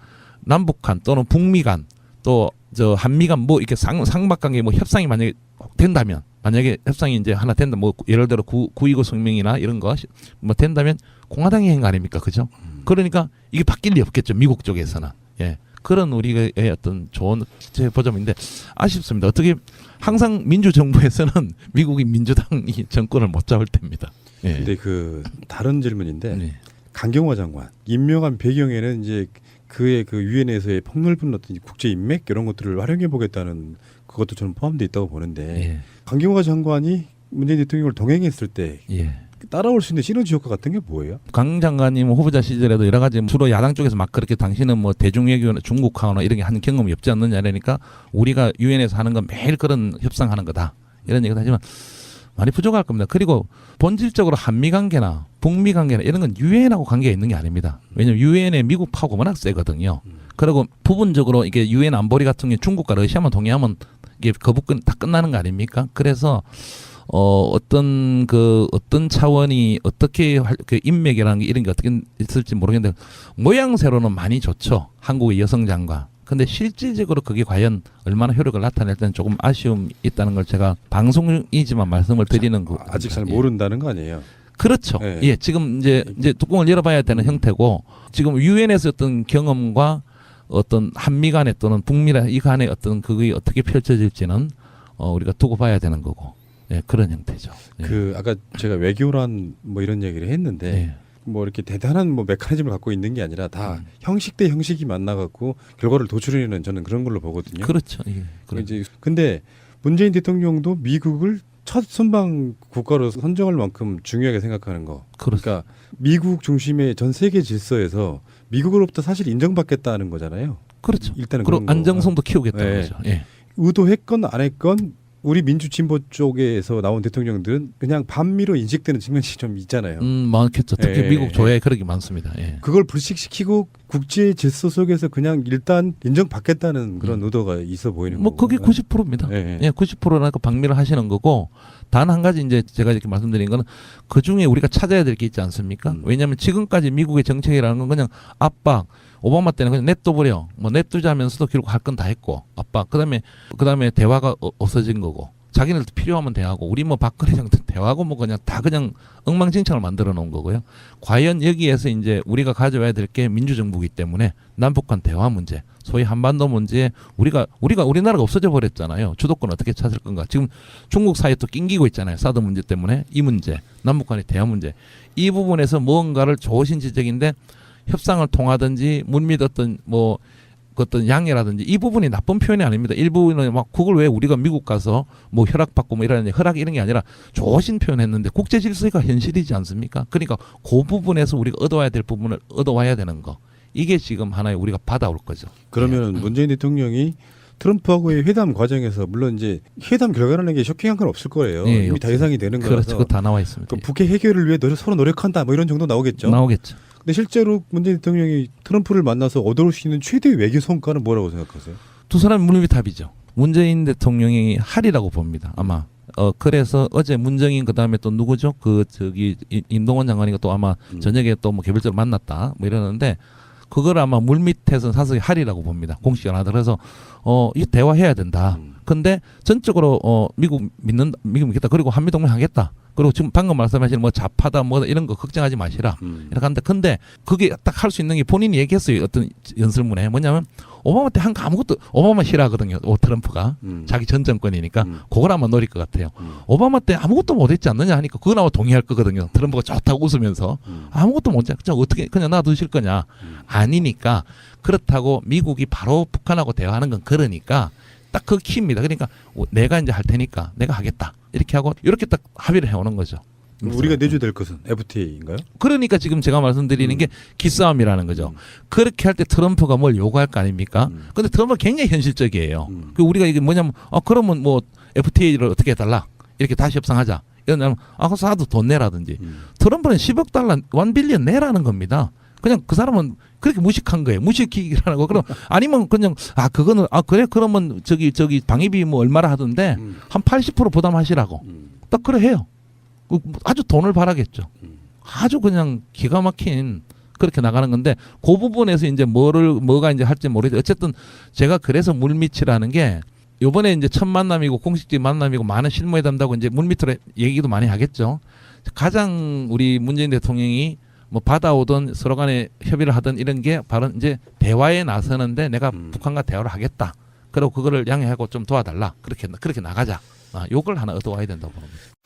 남북한 또는 북미 간 또 저 한미 간 뭐 이렇게 상박관계 뭐 협상이 만약에 된다면 만약에 협상이 이제 하나 된다 뭐 예를 들어 9.29 성명이나 이런 거 뭐 된다면 공화당이 한 거 아닙니까? 그죠? 그러니까 이게 바뀔 리 없겠죠. 미국 쪽에서는. 예. 그런 우리의 어떤 좋은 보점인데 아쉽습니다. 어떻게 항상 민주정부에서는 미국이 민주당이 정권을 못 잡을 때입니다. 예. 근데 그 다른 질문인데 네. 강경화 장관 임명한 배경에는 이제 그의 그 유엔에서의 폭넓은 어떤 국제 인맥 이런 것들을 활용해 보겠다는 그것도 저는 포함되어 있다고 보는데 예. 강경화 장관이 문재인 대통령을 동행했을 때 예. 따라올 수 있는 시너지 효과 같은 게 뭐예요? 강 장관님 후보자 시절에도 여러 가지 주로 야당 쪽에서 막 그렇게 당신은 뭐 대중외교나 중국하거나 이런 게 하는 경험이 없지 않느냐 그러니까 우리가 유엔에서 하는 건 매일 그런 협상하는 거다 이런 얘기도 하지만 많이 부족할 겁니다. 그리고 본질적으로 한미 관계나 북미 관계나 이런 건 유엔하고 관계가 있는 게 아닙니다. 왜냐하면 유엔에 미국 파고 워낙 세거든요. 그리고 부분적으로 이게 유엔 안보리 같은 게 중국과 러시아만 동의하면 이게 거부권 다 끝나는 거 아닙니까? 그래서 어떤 차원이 어떻게 그 인맥이라는 게 이런 게 어떻게 있을지 모르겠는데 모양새로는 많이 좋죠. 한국의 여성 장관. 근데 실질적으로 그게 과연 얼마나 효력을 나타낼 때는 조금 아쉬움이 있다는 걸 제가 방송이지만 말씀을 드리는 거 아직 잘 모른다는 거 아니에요? 그렇죠. 네. 예, 지금 이제 뚜껑을 열어봐야 되는 형태고 지금 유엔에서 어떤 경험과 어떤 한미 간에 또는 북미 이 간에 어떤 그게 어떻게 펼쳐질지는 우리가 두고 봐야 되는 거고 예, 그런 형태죠. 예. 그 아까 제가 외교란 뭐 이런 얘기를 했는데 예. 뭐 이렇게 대단한 뭐 메커니즘을 갖고 있는 게 아니라 다 형식 대 형식이 만나갖고 결과를 도출해내는 저는 그런 걸로 보거든요. 그렇죠. 예. 이제 근데 문재인 대통령도 미국을 첫 선방 국가로 선정할 만큼 중요하게 생각하는 거. 그러니까 미국 중심의 전 세계 질서에서 미국으로부터 사실 인정받겠다는 거잖아요. 그렇죠. 일단은 그리고 그런 안정성도 키우겠다는 네. 거죠. 예. 의도했건 안 했건 우리 민주 진보 쪽에서 나온 대통령들은 그냥 반미로 인식되는 측면이 좀 있잖아요. 많겠죠. 특히 예, 미국 조야에 그러기 많습니다. 예. 그걸 불식시키고 국제 질서 속에서 그냥 일단 인정받겠다는 그런 의도가 있어 보이는 뭐 거고. 그게 90%입니다. 예. 예, 90%라니까 방미를 하시는 거고 단 한 가지 이제 제가 이렇게 말씀드린 거는 그 중에 우리가 찾아야 될 게 있지 않습니까? 왜냐하면 지금까지 미국의 정책이라는 건 그냥 압박, 오바마 때는 그냥 냅둬버려, 뭐 냅두자면서도 결국 할 건 다 했고 압박, 그다음에 대화가 없어진 거고 자기네들도 필요하면 대화하고 우리 뭐 박근혜랑 대화하고 뭐 그냥 다 그냥 엉망진창을 만들어 놓은 거고요. 과연 여기에서 이제 우리가 가져와야 될 게 민주정부이기 때문에 남북한 대화 문제, 소위 한반도 문제에 우리나라가 없어져 버렸잖아요. 주도권 어떻게 찾을 건가? 지금 중국 사이에 또 낑기고 있잖아요. 사드 문제 때문에 이 문제, 남북한의 대화 문제, 이 부분에서 무언가를 좋으신 지적인데 협상을 통하든지 물밑 어떤 양해라든지 이 부분이 나쁜 표현이 아닙니다. 일부는 막 그걸 왜 우리가 미국 가서 뭐 허락받고 뭐 이러는 허락 이런 게 아니라 좋으신 표현했는데 국제 질서가 현실이지 않습니까? 그러니까 그 부분에서 우리가 얻어와야 될 부분을 얻어와야 되는 거. 이게 지금 하나의 우리가 받아올 거죠. 그러면 문재인 대통령이 트럼프하고의 회담 과정에서 물론 이제 회담 결과라는 게 쇼킹한 건 없을 거예요. 예, 이미 다 예상이 되는 거라서. 그렇죠. 그거 다 나와 있습니다. 그럼 북핵 해결을 위해 서로 노력한다 뭐 이런 정도 나오겠죠. 나오겠죠. 근데 실제로 문재인 대통령이 트럼프를 만나서 얻어올 수 있는 최대의 외교 성과는 뭐라고 생각하세요? 두 사람 물밑합이죠. 문재인 대통령이 할이라고 봅니다. 아마. 그래서 어제 문정인 그다음에 또 누구죠? 임동원 장관이가 또 아마 저녁에 또 뭐 개별적으로 만났다 뭐 이러는데 그걸 아마 물밑에서 사석이 할이라고 봅니다. 공식이 안 하더라도. 그래서 이 대화해야 된다. 근데 전적으로 미국 믿겠다. 그리고 한미동맹 하겠다. 그리고 지금 방금 말씀하신 뭐 좌파다 뭐 이런 거 걱정하지 마시라. 이렇게 한다. 근데 그게 딱 할 수 있는 게 본인이 얘기했어요. 어떤 연설문에 뭐냐면 오바마 때 한 거 아무것도 오바마 싫어하거든요. 트럼프가 자기 전 정권이니까 그걸 아마 노릴 것 같아요. 오바마 때 아무것도 못했지 않느냐 하니까 그건 아마 동의할 거거든요. 트럼프가 좋다고 웃으면서 아무것도 못했지. 어떻게 그냥 놔두실 거냐? 아니니까 그렇다고 미국이 바로 북한하고 대화하는 건 그러니까 딱 그 키입니다. 그러니까 내가 이제 할 테니까 내가 하겠다. 이렇게 하고 이렇게 딱 합의를 해오는 거죠. 우리가 내줘야 될 것은 FTA인가요? 그러니까 지금 제가 말씀드리는 게 기싸움이라는 거죠. 그렇게 할 때 트럼프가 뭘 요구할 거 아닙니까? 근데 트럼프가 굉장히 현실적이에요. 그 우리가 이게 뭐냐면 그러면 뭐 FTA를 어떻게 해달라 이렇게 다시 협상하자. 이러면 그 사도 돈 내라든지. 트럼프는 10억 달러 1 빌리언 내라는 겁니다. 그냥 그 사람은 그렇게 무식한 거예요. 무식이라는 거. 그럼 아니면 그냥 그거는 그래 그러면 저기 방위비 뭐 얼마라 하던데 한 80% 부담하시라고. 딱 그래 해요. 아주 돈을 바라겠죠. 아주 그냥 기가 막힌 그렇게 나가는 건데 그 부분에서 이제 뭐가 이제 할지 모르겠어요. 어쨌든 제가 그래서 물밑이라는 게 요번에 이제 첫 만남이고 공식적인 만남이고 많은 실무회담다고 이제 물밑으로 얘기도 많이 하겠죠. 가장 우리 문재인 대통령이 뭐 받아오던 서로 간에 협의를 하던 이런 게 바로 이제 대화에 나서는데 내가 북한과 대화를 하겠다. 그리고 그거를 양해하고 좀 도와달라. 그렇게 나가자. 요걸 하나 얻어와야 된다고 보는 거죠.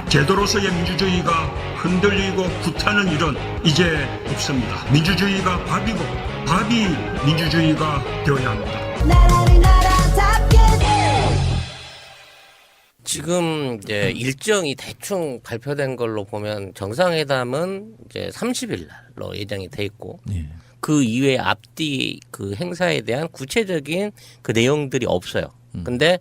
제도로서의 민주주의가 흔들리고 구타는 일은 이제 없습니다. 민주주의가 밥이고 밥이 민주주의가 되어야 합니다. 지금 이제 일정이 대충 발표된 걸로 보면 정상회담은 이제 30일 날로 예정이 돼 있고 그 이외에 앞뒤 그 행사에 대한 구체적인 그 내용들이 없어요. 근데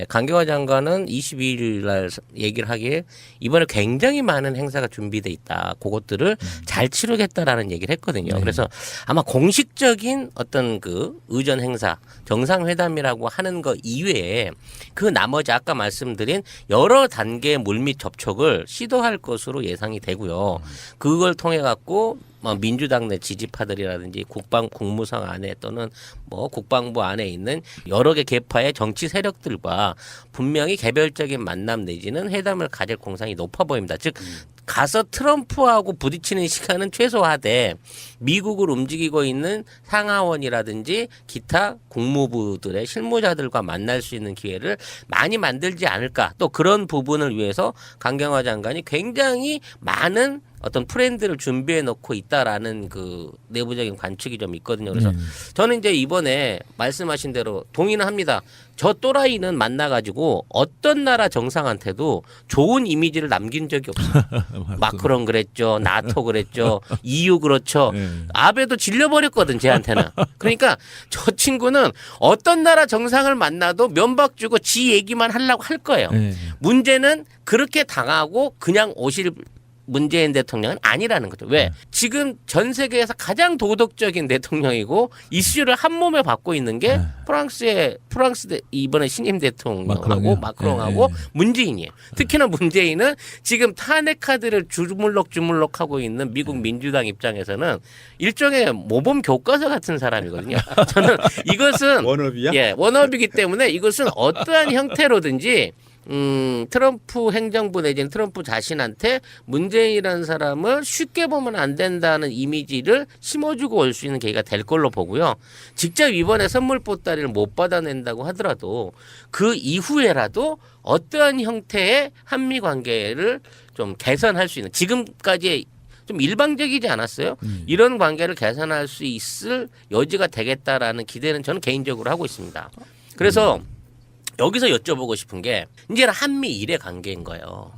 강경화 장관은 22일 날 얘기를 하기에 이번에 굉장히 많은 행사가 준비돼 있다. 그것들을 잘 치르겠다라는 얘기를 했거든요. 그래서 아마 공식적인 어떤 그 의전 행사, 정상회담이라고 하는 거 이외에 그 나머지 아까 말씀드린 여러 단계의 물밑 접촉을 시도할 것으로 예상이 되고요. 그걸 통해 갖고 민주당 내 지지파들이라든지 국무성 안에 또는 뭐 국방부 안에 있는 여러 개 계파의 정치 세력들과 분명히 개별적인 만남 내지는 회담을 가질 공산이 높아 보입니다. 즉 가서 트럼프하고 부딪히는 시간은 최소화돼 미국을 움직이고 있는 상하원이라든지 기타 국무부들의 실무자들과 만날 수 있는 기회를 많이 만들지 않을까. 또 그런 부분을 위해서 강경화 장관이 굉장히 많은 어떤 프렌드를 준비해 놓고 있다라는 그 내부적인 관측이 좀 있거든요. 그래서 저는 이제 이번에 말씀하신 대로 동의는 합니다. 저 또라이는 만나가지고 어떤 나라 정상한테도 좋은 이미지를 남긴 적이 없어요. 마크롱 그랬죠. 나토 그랬죠. EU 그렇죠. 아베도 질려버렸거든 쟤한테는. 그러니까 저 친구는 어떤 나라 정상을 만나도 면박 주고 지 얘기만 하려고 할 거예요. 문제는 그렇게 당하고 그냥 오실 문재인 대통령은 아니라는 거죠. 왜? 지금 전 세계에서 가장 도덕적인 대통령이고 이슈를 한 몸에 받고 있는 게 이번에 신임 대통령하고 마크롱하고 문재인이에요. 특히나 문재인은 지금 탄핵 카드를 주물럭 하고 있는 미국 민주당 입장에서는 일종의 모범 교과서 같은 사람이거든요. 저는 이것은 워너비야? 예, 워너비이기 때문에 이것은 어떠한 형태로든지 트럼프 행정부 내지는 트럼프 자신한테 문재인이라는 사람을 쉽게 보면 안 된다는 이미지를 심어주고 올 수 있는 계기가 될 걸로 보고요. 직접 이번에 선물 보따리를 못 받아낸다고 하더라도 그 이후에라도 어떠한 형태의 한미 관계를 좀 개선할 수 있는 지금까지의 좀 일방적이지 않았어요? 이런 관계를 개선할 수 있을 여지가 되겠다라는 기대는 저는 개인적으로 하고 있습니다. 그래서 여기서 여쭤보고 싶은 게 이제는 한미 일의 관계인 거예요.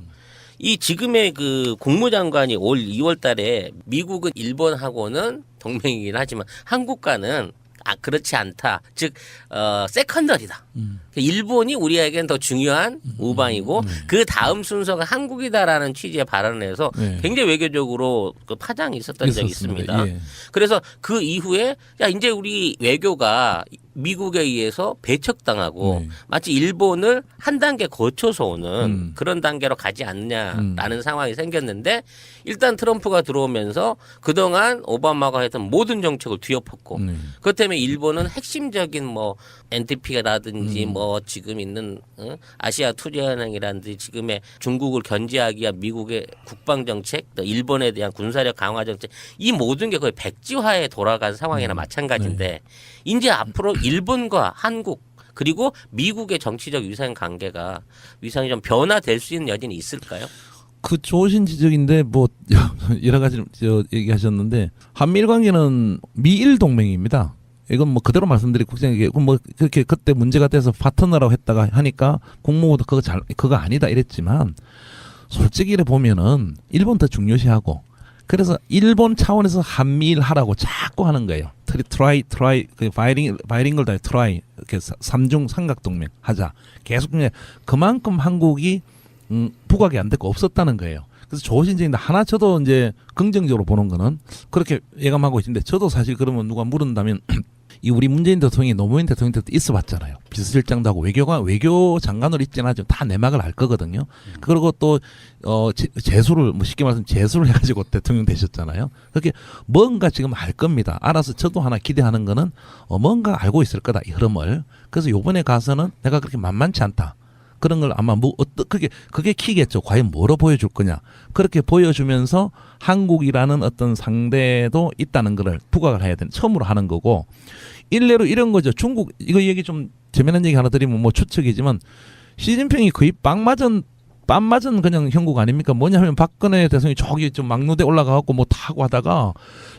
이 지금의 그 국무장관이 올 2월 달에 미국은 일본하고는 동맹이긴 하지만 한국과는 그렇지 않다. 즉 세컨더리다. 일본이 우리에겐 더 중요한 우방이고 그 다음 순서가 한국이다라는 취지의 발언을 해서 굉장히 외교적으로 그 파장이 있었던 적이 있습니다. 예. 그래서 그 이후에 야 이제 우리 외교가 미국에 의해서 배척당하고 마치 일본을 한 단계 거쳐서 오는 그런 단계로 가지 않느냐라는 상황이 생겼는데 일단 트럼프가 들어오면서 그동안 오바마가 했던 모든 정책을 뒤엎었고 그것 때문에 일본은 핵심적인 뭐 NTP라든지 뭐 지금 있는 아시아 투자은행이라든지 지금의 중국을 견제하기 위한 미국의 국방 정책, 또 일본에 대한 군사력 강화 정책 이 모든 게 거의 백지화에 돌아간 상황이나 마찬가지인데 이제 앞으로 일본과 한국 그리고 미국의 정치적 위상이 좀 변화될 수 있는 여지는 있을까요? 그 좋으신 지적인데 뭐 여러 가지 얘기하셨는데 한미일 관계는 미일 동맹입니다. 이건 뭐 그대로 말씀드리고 국장에게 뭐 그렇게 그때 문제가 돼서 파트너라고 했다가 하니까 국무부도 그거 아니다 이랬지만 솔직히 이래 보면은 일본 더 중요시하고 그래서 일본 차원에서 한미일 하라고 자꾸 하는 거예요. 트라이 그 바이링걸 다 트라이 이렇게 삼중 삼각 동맹 하자. 계속 그만큼 한국이 부각이 안 됐고 없었다는 거예요. 그래서 좋으신 점인데 하나 저도 이제 긍정적으로 보는 거는 그렇게 예감하고 있는데 저도 사실 그러면 누가 물은다면 이 우리 문재인 대통령이 노무현 대통령 때도 있어봤잖아요. 비서실장도 하고 외교 장관으로 있지는 않지만 다 내막을 알 거거든요. 그리고 또 재수를 뭐 쉽게 말해서 재수를 해가지고 대통령 되셨잖아요. 그렇게 뭔가 지금 알 겁니다. 알아서 저도 하나 기대하는 거는 뭔가 알고 있을 거다 이 흐름을. 그래서 요번에 가서는 내가 그렇게 만만치 않다. 그런 걸 아마 그게 키겠죠. 과연 뭐로 보여줄 거냐. 그렇게 보여주면서 한국이라는 어떤 상대도 있다는 거를 부각을 해야 되는 처음으로 하는 거고 일례로 이런 거죠. 중국 이거 얘기 좀 재미난 얘기 하나 드리면 뭐 추측이지만 시진핑이 거의 빰 맞은 그냥 형국 아닙니까? 뭐냐 하면 박근혜 대통령이 저기 좀 막루대 올라가갖고 뭐 타고 하다가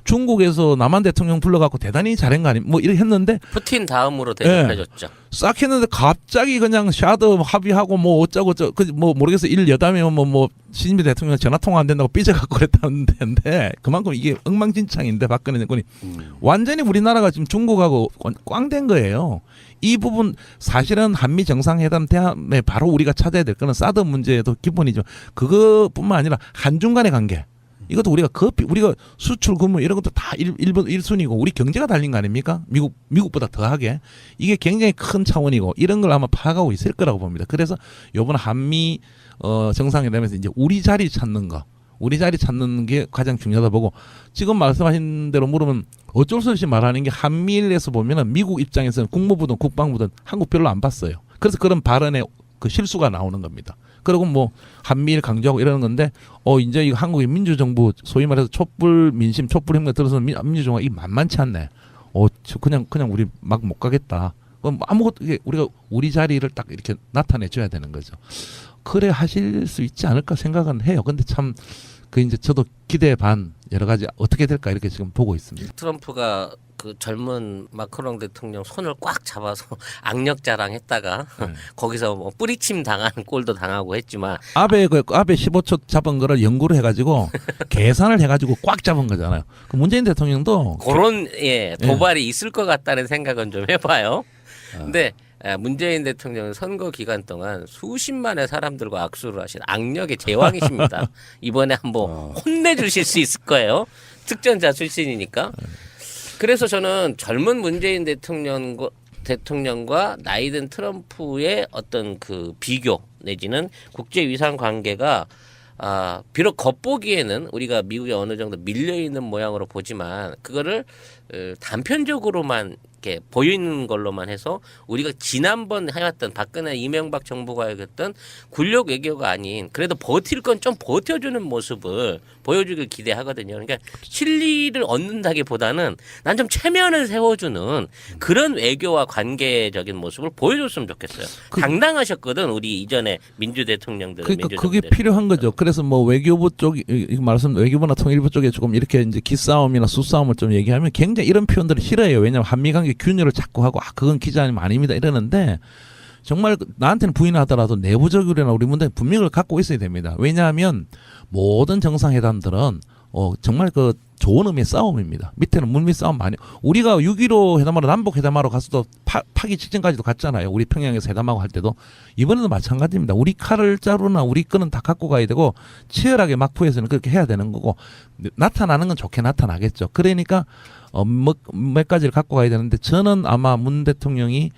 중국에서 남한 대통령 불러갖고 대단히 잘한 거 아닙니까? 뭐 이렇게 했는데 푸틴 다음으로 대접해줬죠. 싹 했는데 갑자기 그냥 샤드 합의하고 뭐 어쩌고 뭐 모르겠어 일 여담이면 뭐 시진핑 대통령 전화 통화 안 된다고 삐져갖고 그랬다는데 그만큼 이게 엉망진창인데 박근혜 정권이 완전히 우리나라가 지금 중국하고 꽝된 거예요. 이 부분 사실은 한미 정상회담 대함에 바로 우리가 찾아야 될 거는 사드 문제도 기본이죠. 그것뿐만 아니라 한중 간의 관계. 이것도 우리가 수출 근무 이런 것도 다 일본 1순위고 우리 경제가 달린 거 아닙니까? 미국보다 더하게. 이게 굉장히 큰 차원이고 이런 걸 아마 파악하고 있을 거라고 봅니다. 그래서 이번 한미 정상회담에서 이제 우리 자리 찾는 게 가장 중요하다 보고 지금 말씀하신 대로 물으면 어쩔 수 없이 말하는 게 한미일에서 보면은 미국 입장에서는 국무부든 국방부든 한국 별로 안 봤어요. 그래서 그런 발언에 그 실수가 나오는 겁니다. 그리고 뭐 한미일 강조하고 이러는 건데 이제 이거 한국의 민주정부 소위 말해서 촛불 민심 촛불 행동에 들어서 민주정부가 이 만만치 않네. 그냥 우리 막 못 가겠다. 그럼 아무것도 우리가 우리 자리를 딱 이렇게 나타내 줘야 되는 거죠. 그래 하실 수 있지 않을까 생각은 해요. 근데 참 그 이제 저도 기대 반 여러 가지 어떻게 될까 이렇게 지금 보고 있습니다. 트럼프가 그 젊은 마크롱 대통령 손을 꽉 잡아서 악력 자랑했다가 거기서 뭐 뿌리침 당하는 꼴도 당하고 했지만 아베 15초 잡은 거를 연구를 해가지고 계산을 해가지고 꽉 잡은 거잖아요. 그 문재인 대통령도 그런 도발이 있을 것 같다는 생각은 좀 해봐요. 근데 문재인 대통령은 선거 기간 동안 수십만의 사람들과 악수를 하신 악력의 제왕이십니다. 이번에 한번 혼내주실 수 있을 거예요. 특전자 출신이니까. 그래서 저는 젊은 문재인 대통령과 나이든 트럼프의 어떤 그 비교 내지는 국제 위상 관계가 비록 겉보기에는 우리가 미국에 어느 정도 밀려 있는 모양으로 보지만 그거를 단편적으로만 이렇게 보이는 걸로만 해서 우리가 지난번 해왔던 박근혜 이명박 정부가 했던 굴욕 외교가 아닌 그래도 버틸 건 좀 버텨주는 모습을 보여주길 기대하거든요. 그러니까 실리를 얻는다기보다는 난 좀 체면을 세워주는 그런 외교와 관계적인 모습을 보여줬으면 좋겠어요. 당당하셨거든 우리 이전에 민주 대통령들은. 그러니까 그게 필요한 거죠. 그래서 뭐 외교부 쪽 말씀 외교부나 통일부 쪽에 조금 이렇게 이제 기싸움이나 수싸움을 좀 얘기하면 굉장히 이런 표현들을 싫어해요. 왜냐하면 한미 관계 균열을 자꾸 하고 그건 기자님 아닙니다 이러는데 정말 나한테는 부인하더라도 내부적으로나 우리 문제 분명을 갖고 있어야 됩니다. 왜냐하면 모든 정상회담들은 정말 그 좋은 의미의 싸움입니다. 밑에는 물밑 싸움 많이. 우리가 6.15 회담하러 남북 회담하러 가서도 파기 직전까지도 갔잖아요. 우리 평양에서 회담하고 할 때도 이번에도 마찬가지입니다. 우리 칼을 자루나 우리 거는 다 갖고 가야 되고 치열하게 막부에서는 그렇게 해야 되는 거고 나타나는 건 좋게 나타나겠죠. 그러니까 몇 가지를 갖고 가야 되는데 저는 아마 문 대통령이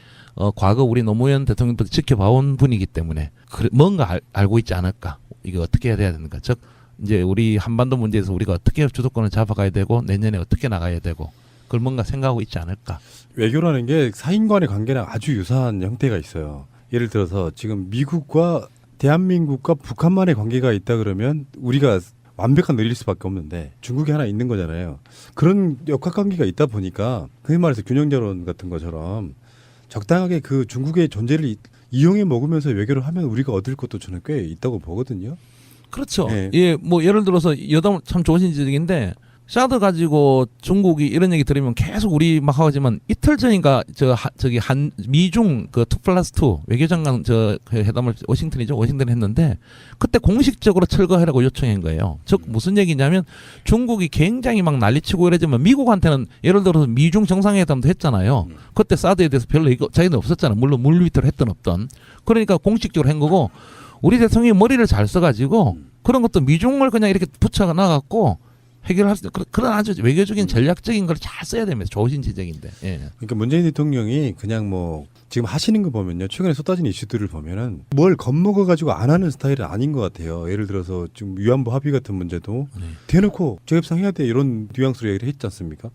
과거 우리 노무현 대통령부터 지켜봐온 분이기 때문에 뭔가 알고 있지 않을까. 이게 어떻게 해야 되는가. 즉 이제 우리 한반도 문제에서 우리가 어떻게 주도권을 잡아가야 되고 내년에 어떻게 나가야 되고 그걸 뭔가 생각하고 있지 않을까. 외교라는 게 사인 간의 관계랑 아주 유사한 형태가 있어요. 예를 들어서 지금 미국과 대한민국과 북한만의 관계가 있다 그러면 우리가 완벽한 늘릴 수밖에 없는데 중국이 하나 있는 거잖아요. 그런 역학관계가 있다 보니까 그게 말해서 균형자론 같은 것처럼 적당하게 그 중국의 존재를 이용해 먹으면서 외교를 하면 우리가 얻을 것도 저는 꽤 있다고 보거든요. 그렇죠. 네. 예, 뭐 예를 들어서 여담 참 좋으신 지적인데 사드 가지고 중국이 이런 얘기 들으면 계속 우리 막 하지만 이틀 전인가 저기 한 미중 그 2+2 외교장관 회담을 워싱턴에 했는데 그때 공식적으로 철거하라고 요청한 거예요. 즉 무슨 얘기냐면 중국이 굉장히 막 난리치고 이러지만 미국한테는 예를 들어서 미중 정상회담도 했잖아요. 그때 사드에 대해서 별로 자기는 없었잖아요. 물론 물밑으로 했던 없던. 그러니까 공식적으로 한 거고 우리 대통령이 머리를 잘 써가지고 그런 것도 미중을 그냥 이렇게 붙여 나갔고 해결할 수 있는 그런 아주 외교적인 전략적인 걸 잘 써야 됩니다. 좋으신 지적인데. 예. 그러니까 문재인 대통령이 그냥 뭐 지금 하시는 거 보면요. 최근에 쏟아진 이슈들을 보면은 뭘 겁먹어 가지고 안 하는 스타일은 아닌 것 같아요. 예를 들어서 지금 위안부 합의 같은 문제도 대놓고 재협상 해야 돼 이런 뉘앙스로 얘기를 했지 않습니까?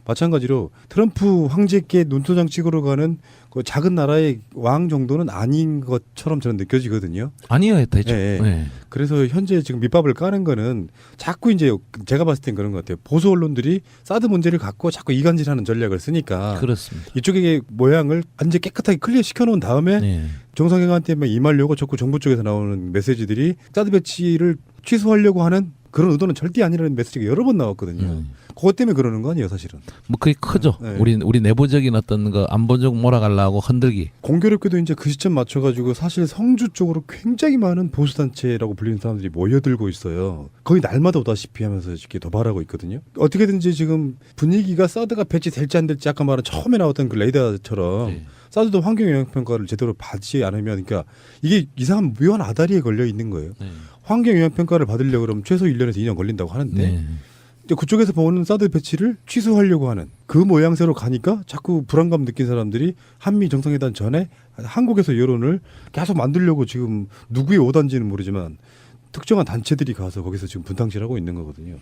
마찬가지로 트럼프 황제께 눈도장 찍으러 가는 그 작은 나라의 왕 정도는 아닌 것처럼 저는 느껴지거든요. 아니어야 되죠. 네. 네. 그래서 현재 지금 밑밥을 까는 거는 자꾸 이제 제가 봤을 땐 그런 것 같아요. 보수 언론들이 사드 문제를 갖고 자꾸 이간질하는 전략을 쓰니까 그렇습니다. 이쪽의 모양을 완전 깨끗하게 클리어 시켜놓은 다음에 네. 정상회담한테 임하려고 자꾸 정부 쪽에서 나오는 메시지들이 사드 배치를 취소하려고 하는 그런 의도는 절대 아니라는 메시지가 여러 번 나왔거든요. 그것 때문에 그러는 거 아니에요, 사실은. 뭐 그게 크죠. 네. 우리 내부적인 어떤 거 안보적 몰아가려고 흔들기. 공교롭게도 이제 그 시점 맞춰가지고 사실 성주 쪽으로 굉장히 많은 보수 단체라고 불리는 사람들이 모여들고 있어요. 거의 날마다 오다시피 하면서 이렇게 도발하고 있거든요. 어떻게든지 지금 분위기가 사드가 배치될지 안 될지 아까 말한 처음에 나왔던 그 레이더처럼 네. 사드도 환경영향평가를 제대로 받지 않으면 그러니까 이게 이상한 묘한 아다리에 걸려 있는 거예요. 네. 환경영향평가를 받으려고 그러면 최소 1년에서 2년 걸린다고 하는데 네. 그쪽에서 보는 사드 배치를 취소하려고 하는 그 모양새로 가니까 자꾸 불안감 느낀 사람들이 한미 정상회담 전에 한국에서 여론을 계속 만들려고 지금 누구의 오단지는 모르지만 특정한 단체들이 가서 거기서 지금 분탕질하고 있는 거거든요.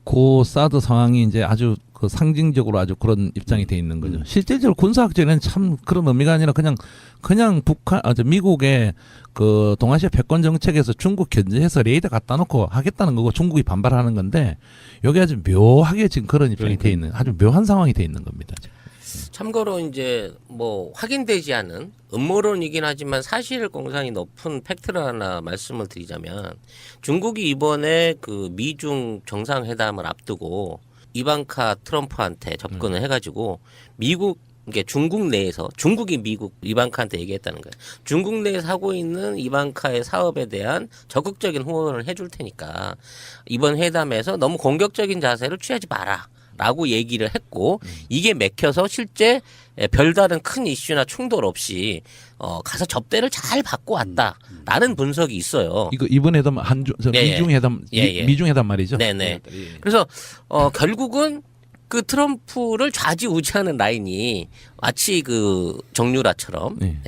그 사드 상황이 이제 아주 그 상징적으로 아주 그런 입장이 돼 있는 거죠. 실질적으로 군사학전에는 참 그런 의미가 아니라 그냥 미국의 그 동아시아 패권 정책에서 중국 견제해서 레이더 갖다 놓고 하겠다는 거고 중국이 반발하는 건데 여기 아주 묘하게 지금 그런 입장이 돼 있는 아주 묘한 상황이 돼 있는 겁니다. 참고로 이제 뭐 확인되지 않은 음모론이긴 하지만 사실 공산이 높은 팩트를 하나 말씀을 드리자면 중국이 이번에 그 미중 정상회담을 앞두고 이방카 트럼프한테 접근을 해가지고 미국 이게 중국 내에서 중국이 미국 이방카한테 얘기했다는 거예요. 중국 내에서 하고 있는 이방카의 사업에 대한 적극적인 후원을 해줄 테니까 이번 회담에서 너무 공격적인 자세를 취하지 마라. 라고 얘기를 했고 이게 맥혀서 실제 별다른 큰 이슈나 충돌 없이 가서 접대를 잘 받고 왔다라는 분석이 있어요. 이거 이번 회담 미중 회담 미중 회담 말이죠. 네네. 그래서 결국은 그 트럼프를 좌지우지하는 라인이 마치 그 정유라처럼 네.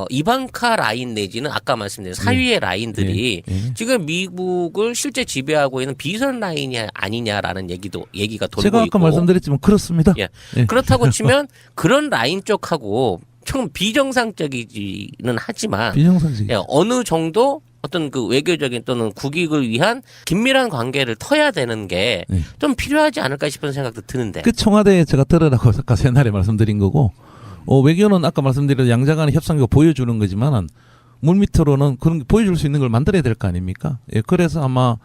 이방카 라인 내지는 아까 말씀드린 사위의 라인들이 지금 미국을 실제 지배하고 있는 비선 라인이 아니냐라는 얘기가 돌고 제가 아까 있고. 말씀드렸지만 그렇습니다. 예. 그렇다고 치면 그런 라인 쪽하고 좀 비정상적이지는 하지만 비정상적이. 어느 정도 어떤 그 외교적인 또는 국익을 위한 긴밀한 관계를 터야 되는 게 좀 필요하지 않을까 싶은 생각도 드는데. 그 청와대에 제가 들으라고 아까 새날에 말씀드린 거고 외교는 아까 말씀드린 양자 간의 협상과 보여주는 거지만 물밑으로는 그런 보여줄 수 있는 걸 만들어야 될 거 아닙니까? 예, 그래서 아마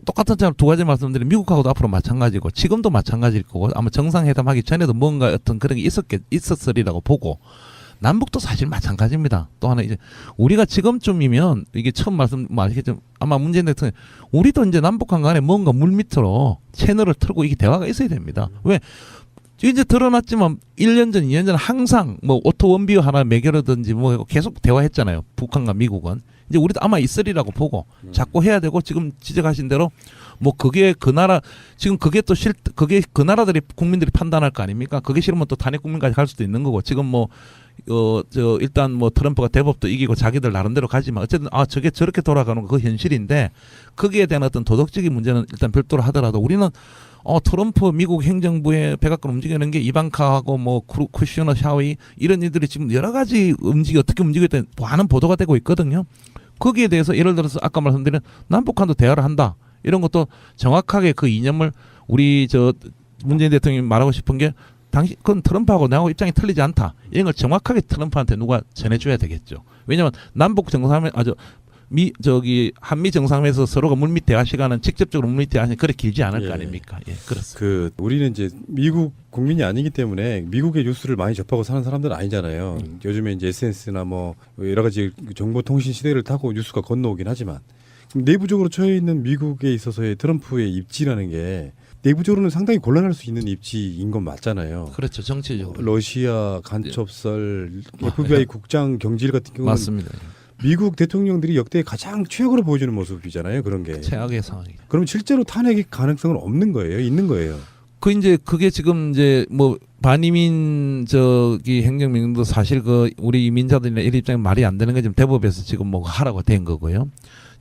똑같은 두 가지 말씀드린 미국하고도 앞으로 마찬가지고 지금도 마찬가지일 거고 아마 정상회담 하기 전에도 뭔가 어떤 그런 게 있었으리라고 보고 남북도 사실 마찬가지입니다. 또 하나 이제 우리가 지금쯤이면 이게 처음 말씀하시겠지만 아마 문재인 대통령 우리도 이제 남북한 간에 뭔가 물밑으로 채널을 틀고 이게 대화가 있어야 됩니다. 왜? 이제 드러났지만 1년 전, 2년 전 항상 뭐 오토 원비어 하나 매겨라든지 뭐 계속 대화했잖아요. 북한과 미국은. 이제 우리도 아마 있으리라고 보고 자꾸 해야 되고 지금 지적하신 대로 뭐 그게 그 나라 지금 그게 또 그게 그 나라들이 국민들이 판단할 거 아닙니까? 그게 싫으면 또 단핵 국민까지 갈 수도 있는 거고 지금 뭐 일단 뭐 트럼프가 대법도 이기고 자기들 나름대로 가지만 어쨌든 저게 저렇게 돌아가는 거 그 현실인데 거기에 대한 어떤 도덕적인 문제는 일단 별도로 하더라도 우리는 트럼프 미국 행정부의 백악관 움직이는 게 이방카하고 뭐 쿠슈너 샤위 이런 이들이 지금 여러 가지 어떻게 움직일 때 많은 보도가 되고 있거든요. 거기에 대해서 예를 들어서 아까 말씀드린 남북한도 대화를 한다. 이런 것도 정확하게 그 이념을 우리 문재인 대통령이 말하고 싶은 게 그건 트럼프하고 나하고 입장이 틀리지 않다. 이런 걸 정확하게 트럼프한테 누가 전해줘야 되겠죠. 왜냐하면 남북 정상회 한미 정상회에서 서로가 물밑 대화 시간은 직접적으로 물밑 대화는 그렇게 길지 않을 거 아닙니까? 예, 그렇습니다. 우리는 이제 미국 국민이 아니기 때문에 미국의 뉴스를 많이 접하고 사는 사람들은 아니잖아요. 요즘에 이제 SNS나 뭐 여러 가지 정보통신 시대를 타고 뉴스가 건너오긴 하지만 내부적으로 처해 있는 미국에 있어서의 트럼프의 입지라는 게 내부적으로는 상당히 곤란할 수 있는 입지인 건 맞잖아요. 그렇죠. 정치적으로. 러시아 간첩설, FBI 국장 경질 같은 경우는 맞습니다. 미국 대통령들이 역대 가장 최악으로 보여주는 모습이잖아요. 그런 게. 최악의 상황이. 그럼 실제로 탄핵의 가능성은 없는 거예요? 있는 거예요? 그게 지금 이제 뭐 반이민 행정명령도 사실 우리 이민자들이나 이런 입장에 말이 안 되는 게 지금 대법에서 지금 뭐 하라고 된 거고요.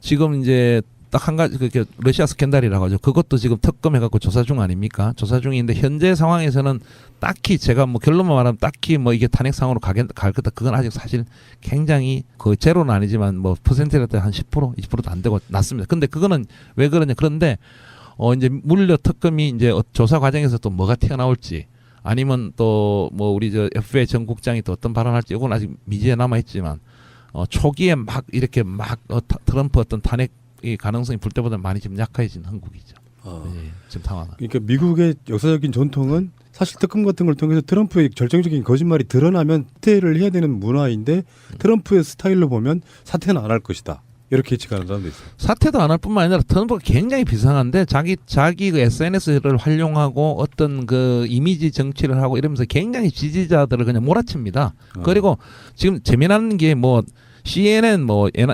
지금 이제 딱 한 가지 러시아 스캔들이라고 하죠. 그것도 지금 특검해갖고 조사 중 아닙니까? 조사 중인데 현재 상황에서는 딱히 제가 뭐 결론만 말하면 딱히 뭐 이게 탄핵 상황으로 갈 거다. 그건 아직 사실 굉장히 제로는 아니지만 뭐 퍼센트라도 한 10%, 20%도 안 되고 낮습니다. 근데 그거는 왜 그러냐? 그런데 이제 물려 특검이 이제 조사 과정에서 또 뭐가 튀어나올지 아니면 또 뭐 우리 FBI 전 국장이 또 어떤 발언할지 이건 아직 미지에 남아 있지만 초기에 막 이렇게 트럼프 어떤 탄핵 이 가능성이 불 때보다 많이 좀 약해진 한국이죠. 지금 상황은. 그러니까 미국의 역사적인 전통은 사실 특검 같은 걸 통해서 트럼프의 결정적인 거짓말이 드러나면 사퇴를 해야 되는 문화인데 트럼프의 스타일로 보면 사퇴는 안 할 것이다. 이렇게 예측하는 사람도 있어요. 사퇴도 안 할 뿐만 아니라 트럼프가 굉장히 비상한데 자기 그 SNS를 활용하고 어떤 그 이미지 정치를 하고 이러면서 굉장히 지지자들을 그냥 몰아칩니다. 그리고 지금 재미난 게 뭐 CNN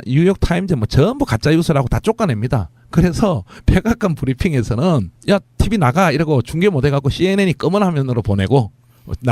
뉴욕 타임즈 전부 가짜 뉴스라고 다 쫓아냅니다. 그래서 백악관 브리핑에서는 야 TV 나가 이러고 중계 못 해갖고 CNN이 검은 화면으로 보내고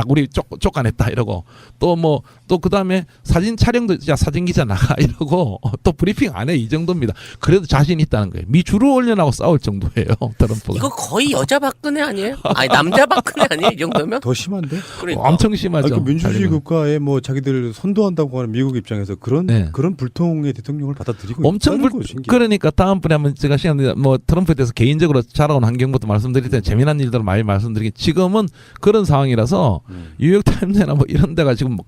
우리 쫓아냈다 이러고 또 그다음에 사진 촬영도 사진 기자 나가 이러고 또 브리핑 안 해 이 정도입니다. 그래도 자신 있다는 거예요. 미주로 올려나고 싸울 정도예요. 트럼프가. 이거 거의 여자 박근혜 아니에요? 아니 남자 박근혜 아니에요? 이 정도면? 더 심한데? 그러니까. 엄청 심하죠. 민주주의 국가에 뭐 자기들 선도한다고 하는 미국 입장에서 그런 불통의 대통령을 받아들이고 엄청 그러니까 다음번에 한번 제가 트럼프에 대해서 개인적으로 자라온 환경부터 말씀드릴 때 재미난 일들을 많이 말씀드리게 지금은 그런 상황이라서 뉴욕 타임즈나 뭐 이런 데가 지금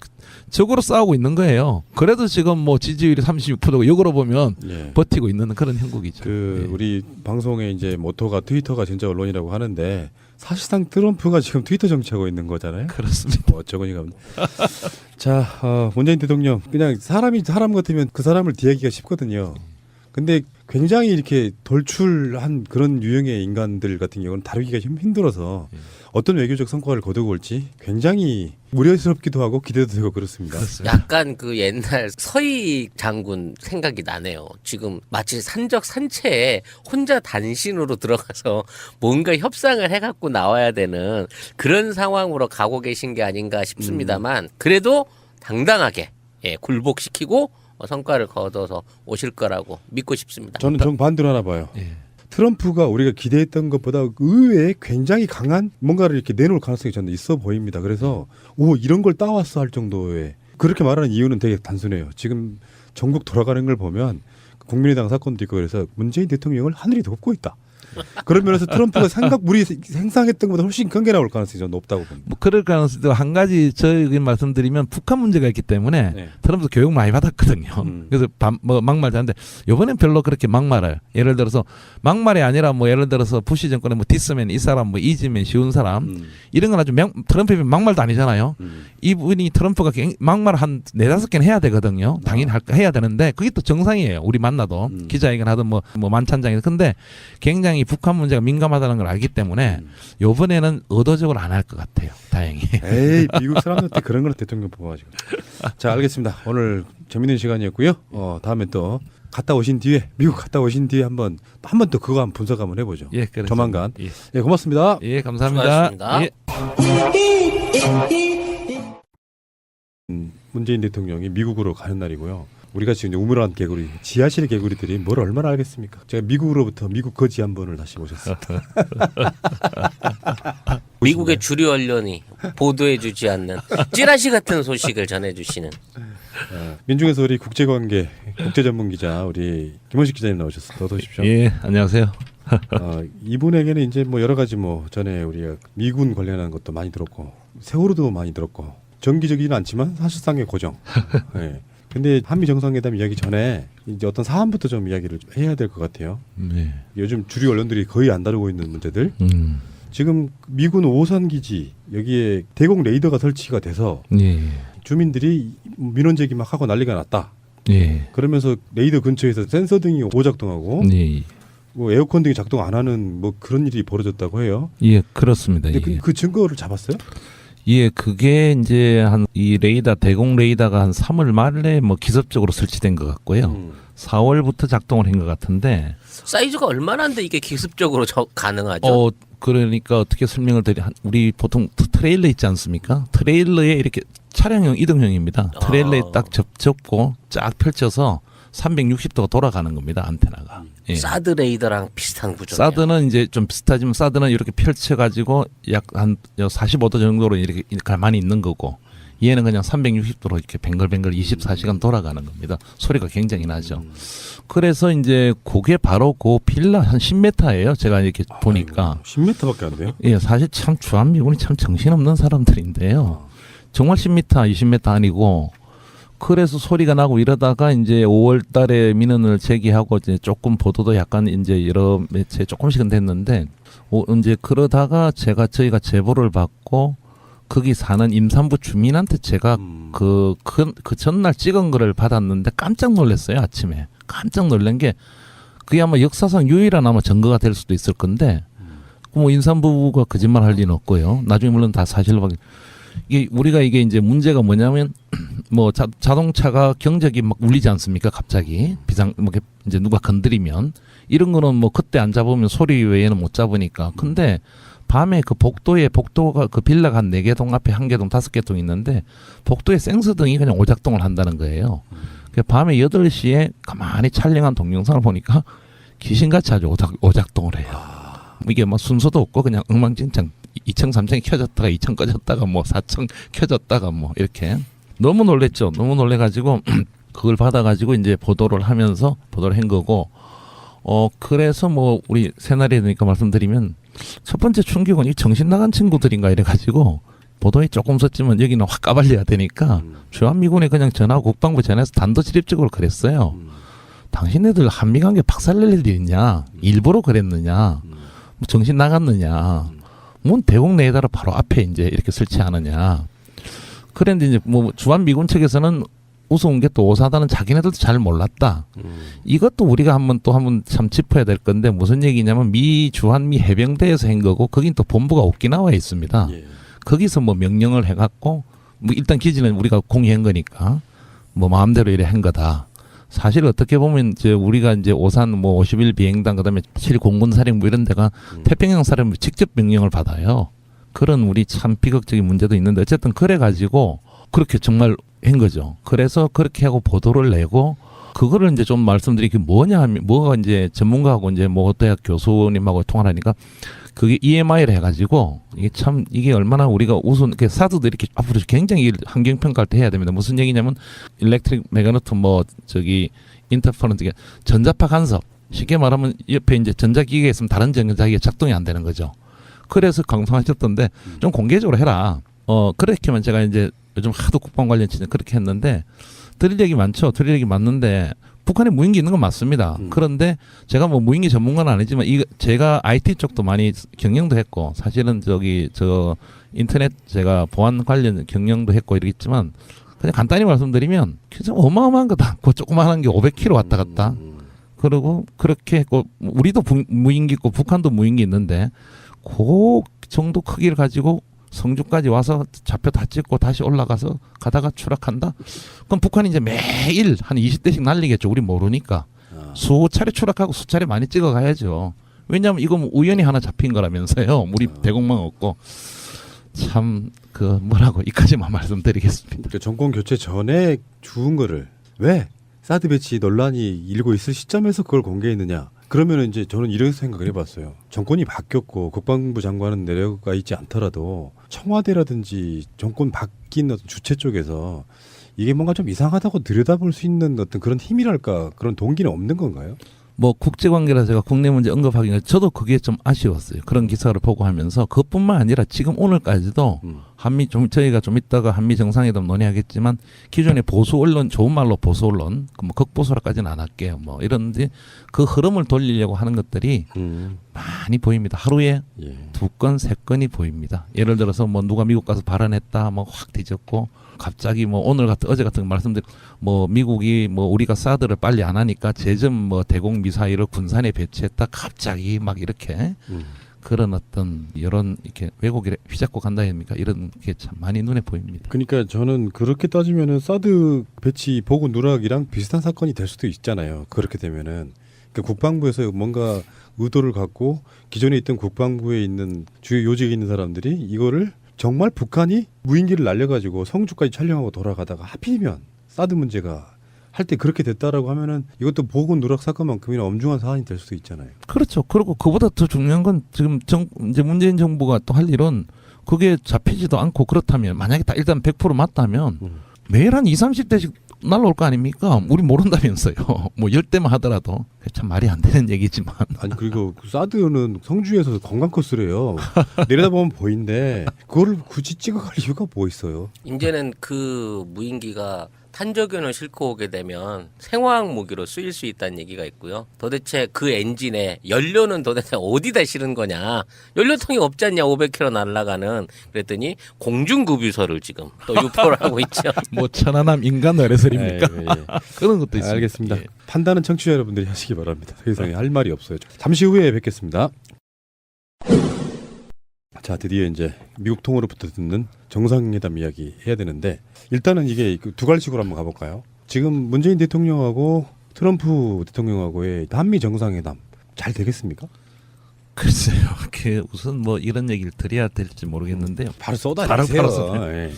적으로 싸우고 있는 거예요. 그래도 지금 뭐 지지율이 36%고 역으로 보면 버티고 있는 그런 형국이죠. 우리 방송의 이제 모토가 트위터가 진짜 언론이라고 하는데 사실상 트럼프가 지금 트위터 정치하고 있는 거잖아요. 그렇습니다. 어쩌거니가. 자, 문재인 대통령 그냥 사람이 사람 같으면 그 사람을 뒤하기가 쉽거든요. 근데 굉장히 이렇게 돌출한 그런 유형의 인간들 같은 경우는 다루기가 힘들어서 어떤 외교적 성과를 거두고 올지 굉장히 우려스럽기도 하고 기대도 되고 그렇습니다. 약간 그 옛날 서희 장군 생각이 나네요. 지금 마치 산적 산채에 혼자 단신으로 들어가서 뭔가 협상을 해갖고 나와야 되는 그런 상황으로 가고 계신 게 아닌가 싶습니다만 그래도 당당하게 굴복시키고 성과를 거둬서 오실 거라고 믿고 싶습니다. 저는 정반대로 하나 봐요. 예. 트럼프가 우리가 기대했던 것보다 의외에 굉장히 강한 뭔가를 이렇게 내놓을 가능성이 저는 있어 보입니다. 그래서 이런 걸 따왔어 할 정도의 그렇게 말하는 이유는 되게 단순해요. 지금 전국 돌아가는 걸 보면 국민의당 사건도 있고 그래서 문재인 대통령을 하늘이 돕고 있다. 그런 면에서 트럼프가 우리 생각했던 것보다 훨씬 큰 게 나올 가능성이 좀 높다고 봅니다. 뭐 그럴 가능성도 한 가지 저희 말씀드리면 북한 문제가 있기 때문에 네. 트럼프 교육 많이 받았거든요. 그래서 막말도 하는데 이번엔 별로 그렇게 막말을 예를 들어서 막말이 아니라 뭐 예를 들어서 부시 정권의 뭐 디스맨 이 사람 뭐 이지맨 쉬운 사람 이런 건 아주 트럼프의 막말도 아니잖아요. 이분이 트럼프가 막말 한 4-5개는 해야 되거든요. 당연히 해야 되는데 그게 또 정상이에요. 우리 만나도 기자회견 하든 뭐 만찬장에서 근데 굉장히 북한 문제가 민감하다는 걸 알기 때문에 이번에는 의도적으로 안 할 것 같아요. 다행히. 에이 미국 사람들한테 그런 걸 대통령 뽑아가지고. 자 알겠습니다. 오늘 재밌는 시간이었고요. 다음에 또 미국 갔다 오신 뒤에 한번 또 그거 한번 분석 한번 해보죠. 예, 그렇죠. 조만간. 예. 예, 고맙습니다. 예, 감사합니다. 수고하셨습니다. 예. 문재인 대통령이 미국으로 가는 날이고요. 우리가 지금 이제 우물안 개구리, 지하실 개구리들이 뭘 얼마나 알겠습니까? 제가 미국으로부터 미국 거지 한 번을 다시 모셨습니다. 미국의 주류 언론이 보도해주지 않는 찌라시 같은 소식을 전해주시는 민중의 소리 국제관계 국제전문기자 우리 김원식 기자님 나오셨습니다. 어서 오십시오. 예, 안녕하세요. 이분에게는 이제 뭐 여러 가지 뭐 전에 우리가 미군 관련한 것도 많이 들었고 세월호도 많이 들었고 정기적이지는 않지만 사실상의 고정. 네. 근데 한미 정상회담 이야기 전에 이제 어떤 사안부터 좀 이야기를 좀 해야 될 것 같아요. 네. 요즘 주류 언론들이 거의 안 다루고 있는 문제들. 지금 미군 오산 기지 여기에 대공 레이더가 설치가 돼서 예. 주민들이 민원 제기 막 하고 난리가 났다. 예. 그러면서 레이더 근처에서 센서 등이 오작동하고 예. 뭐 에어컨 등이 작동 안 하는 뭐 그런 일이 벌어졌다고 해요. 예, 그렇습니다. 근데 예. 그 증거를 잡았어요? 예, 그게 이제 이 레이더 대공 레이더가 한 3월 말에 뭐 기습적으로 설치된 것 같고요. 4월부터 작동을 한 것 같은데 사이즈가 얼마나인데 이게 기습적으로 가능하죠? 그러니까 어떻게 설명을 우리 보통 트레일러 있지 않습니까? 트레일러에 이렇게 차량형 이동형입니다. 트레일러에 딱 접고 쫙 펼쳐서 360도가 돌아가는 겁니다. 안테나가. 예. 사드 레이더랑 비슷한 구조네요. 사드는 이제 좀 비슷하지만 사드는 이렇게 펼쳐가지고 약 한 45도 정도로 이렇게 가만히 있는 거고 얘는 그냥 360도로 이렇게 뱅글뱅글 24시간 돌아가는 겁니다. 소리가 굉장히 나죠. 그래서 이제 그게 바로 그 빌라 한 10m예요. 제가 이렇게 보니까. 10m밖에 안 돼요? 예, 사실 참 주한미군이 참 정신없는 사람들인데요. 정말 10m, 20m 아니고 그래서 소리가 나고 이러다가 이제 5월 달에 민원을 제기하고 이제 조금 보도도 약간 이제 여러 매체에 조금씩은 됐는데 이제 그러다가 저희가 제보를 받고 거기 사는 임산부 주민한테 제가 그 전날 찍은 거를 받았는데 깜짝 놀랐어요. 아침에 깜짝 놀란 게 그게 아마 역사상 유일한 아마 증거가 될 수도 있을 건데 뭐 임산부가 거짓말 할 리는 없고요. 나중에 물론 다 사실로 우리가 이게 이제 문제가 뭐냐면 뭐 자동차가 경적이 막 울리지 않습니까? 갑자기 뭐 이제 누가 건드리면 이런 거는 뭐 그때 안 잡으면 소리 외에는 못 잡으니까. 근데 밤에 그 복도가 그 빌라가 한 4개 동 앞에 1개 동 5개 동 있는데 복도에 생수등이 그냥 오작동을 한다는 거예요. 밤에 8시에 가만히 촬영한 동영상을 보니까 귀신같이 아주 오작동을 해요. 이게 뭐 순서도 없고 그냥 엉망진창 2층 3층이 켜졌다가 2층 꺼졌다가 뭐 4층 켜졌다가 뭐 이렇게 너무 놀랬죠. 너무 놀래가지고 그걸 받아가지고 이제 보도를 하면서 보도를 한 거고 그래서 뭐 우리 새날이 되니까 말씀드리면 첫 번째 충격은 이 정신 나간 친구들인가 이래가지고 보도에 조금 썼지만 여기는 확 까발려야 되니까 주한미군에 그냥 전화하고 국방부 전화해서 단도직입적으로 그랬어요. 당신네들 한미관계 박살낼 일이 있냐? 일부러 그랬느냐? 뭐 정신 나갔느냐? 뭔 대공 레이더를 바로 앞에 이제 이렇게 설치하느냐? 그런데 이제 뭐 주한미군 측에서는 우스운 게 또 오사단은 자기네들도 잘 몰랐다. 이것도 우리가 한번 참 짚어야 될 건데 무슨 얘기냐면 미 주한미 해병대에서 한 거고 거긴 또 본부가 오키나와에 있습니다. 예. 거기서 뭐 명령을 해갖고 뭐 일단 기지는 우리가 공유한 거니까 뭐 마음대로 이래 한 거다. 사실 어떻게 보면 이제 우리가 이제 오산 뭐 51 비행단 그다음에 7 공군사령부 이런 데가 태평양 사령부 직접 명령을 받아요. 그런 우리 참 비극적인 문제도 있는데 어쨌든 그래 가지고 그렇게 정말 한 거죠. 그래서 그렇게 하고 보도를 내고 그거를 이제 좀 말씀드리기 뭐냐 하면 뭐가 이제 전문가하고 이제 뭐 대학 교수님하고 통화를 하니까 그게 EMI를 해가지고 이게 참 이게 얼마나 우리가 우선 이렇게 사드도 이렇게 앞으로 굉장히 환경 평가할 때 해야 됩니다. 무슨 얘기냐면 일렉트릭 메가노트 뭐 저기 인터퍼런트 전자파 간섭 쉽게 말하면 옆에 이제 전자기기가 있으면 다른 전자기기가 작동이 안 되는 거죠. 그래서 강성하셨던데 좀 공개적으로 해라. 그렇게 하면 제가 이제 요즘 하도 국방 관련 진짜 그렇게 했는데 드릴 얘기 많죠. 드릴 얘기 많는데 북한에 무인기 있는 건 맞습니다. 그런데 제가 뭐 무인기 전문가는 아니지만 제가 IT 쪽도 많이 경영도 했고 사실은 저 인터넷 제가 보안 관련 경영도 했고 이러겠지만 그냥 간단히 말씀드리면 굉장히 어마어마한 거다. 그 조그마한 게 500km 왔다 갔다. 그리고 그렇게 했고 우리도 무인기 있고 북한도 무인기 있는데 그 정도 크기를 가지고 성주까지 와서 좌표 다 찍고 다시 올라가서 가다가 추락한다? 그럼 북한이 이제 매일 한 20대씩 날리겠죠. 우리 모르니까. 수차례 추락하고 수차례 많이 찍어 가야죠. 왜냐하면 이거 뭐 우연히 하나 잡힌 거라면서요. 우리 대공망 없고. 참, 뭐라고, 이까지만 말씀드리겠습니다. 그러니까 정권 교체 전에 주운 거를 왜 사드 배치 논란이 일고 있을 시점에서 그걸 공개했느냐. 그러면 이제 저는 이런 생각을 해봤어요. 정권이 바뀌었고 국방부 장관은 내려가 있지 않더라도 청와대라든지 정권 바뀐 어떤 주체 쪽에서 이게 뭔가 좀 이상하다고 들여다볼 수 있는 어떤 그런 힘이랄까 그런 동기는 없는 건가요? 뭐 국제관계라 제가 국내 문제 언급하기가 저도 그게 좀 아쉬웠어요. 그런 기사를 보고 하면서 그것뿐만 아니라 지금 오늘까지도 한미 저희가 좀 이따가 한미 정상회담 논의하겠지만 기존의 보수 언론 좋은 말로 보수 언론 뭐 극보수라까지는 안 할게요. 뭐 이런데 그 흐름을 돌리려고 하는 것들이 많이 보입니다. 하루에 2건 3건이 보입니다. 예를 들어서 뭐 누가 미국 가서 발언했다 뭐 확 뒤졌고 갑자기 뭐 오늘 같은 어제 같은 말씀드린 뭐 미국이 뭐 우리가 사드를 빨리 안 하니까 제점 뭐 대공 미사일을 군산에 배치했다 갑자기 막 이렇게 그런 어떤 이런 이렇게 왜곡에 휘잡고 간다 아닙니까? 이런 게 참 많이 눈에 보입니다. 그러니까 저는 그렇게 따지면은 사드 배치 보고 누락이랑 비슷한 사건이 될 수도 있잖아요. 그렇게 되면은 그러니까 국방부에서 뭔가 의도를 갖고 기존에 있던 국방부에 있는 주요 요직에 있는 사람들이 이거를 정말 북한이 무인기를 날려가지고 성주까지 촬영하고 돌아가다가 하필이면 사드 문제가 할 때 그렇게 됐다라고 하면은 이것도 보고 누락 사건만큼이나 엄중한 사안이 될 수도 있잖아요. 그렇죠. 그리고 그보다 더 중요한 건 지금 이제 문재인 정부가 또 할 일은 그게 잡히지도 않고 그렇다면 만약에 다 일단 100% 맞다면 매일 한 20, 30대씩 날라올 거 아닙니까? 우리 모른다면서요. 뭐 10대만 하더라도 참 말이 안 되는 얘기지만. 아니 그리고 사드는 성주에서 관광 코스래요. 내려다보면 보이는데 그거를 굳이 찍어갈 이유가 뭐 있어요? 이제는 그 무인기가 탄저균을 싣고 오게 되면 생화학 무기로 쓰일 수 있다는 얘기가 있고요. 도대체 그 엔진에 연료는 도대체 어디다 실은 거냐. 연료통이 없지 않냐 500km 날아가는. 그랬더니 공중급유소를 지금 또 유포를 하고 있죠. 뭐 천안함 인간 어레설입니까? 그런 것도 있습니다. 알겠습니다. 예. 판단은 청취자 여러분들이 하시기 바랍니다. 더 이상 할 말이 없어요. 잠시 후에 뵙겠습니다. 자, 드디어 이제 미국 통으로부터 듣는 정상회담 이야기 해야 되는데 일단은 이게 두 갈식으로 한번 가볼까요? 지금 문재인 대통령하고 트럼프 대통령하고의 한미 정상회담 잘 되겠습니까? 글쎄요. 우선 뭐 이런 얘기를 드려야 될지 모르겠는데요. 바로 쏟아내세요. 예.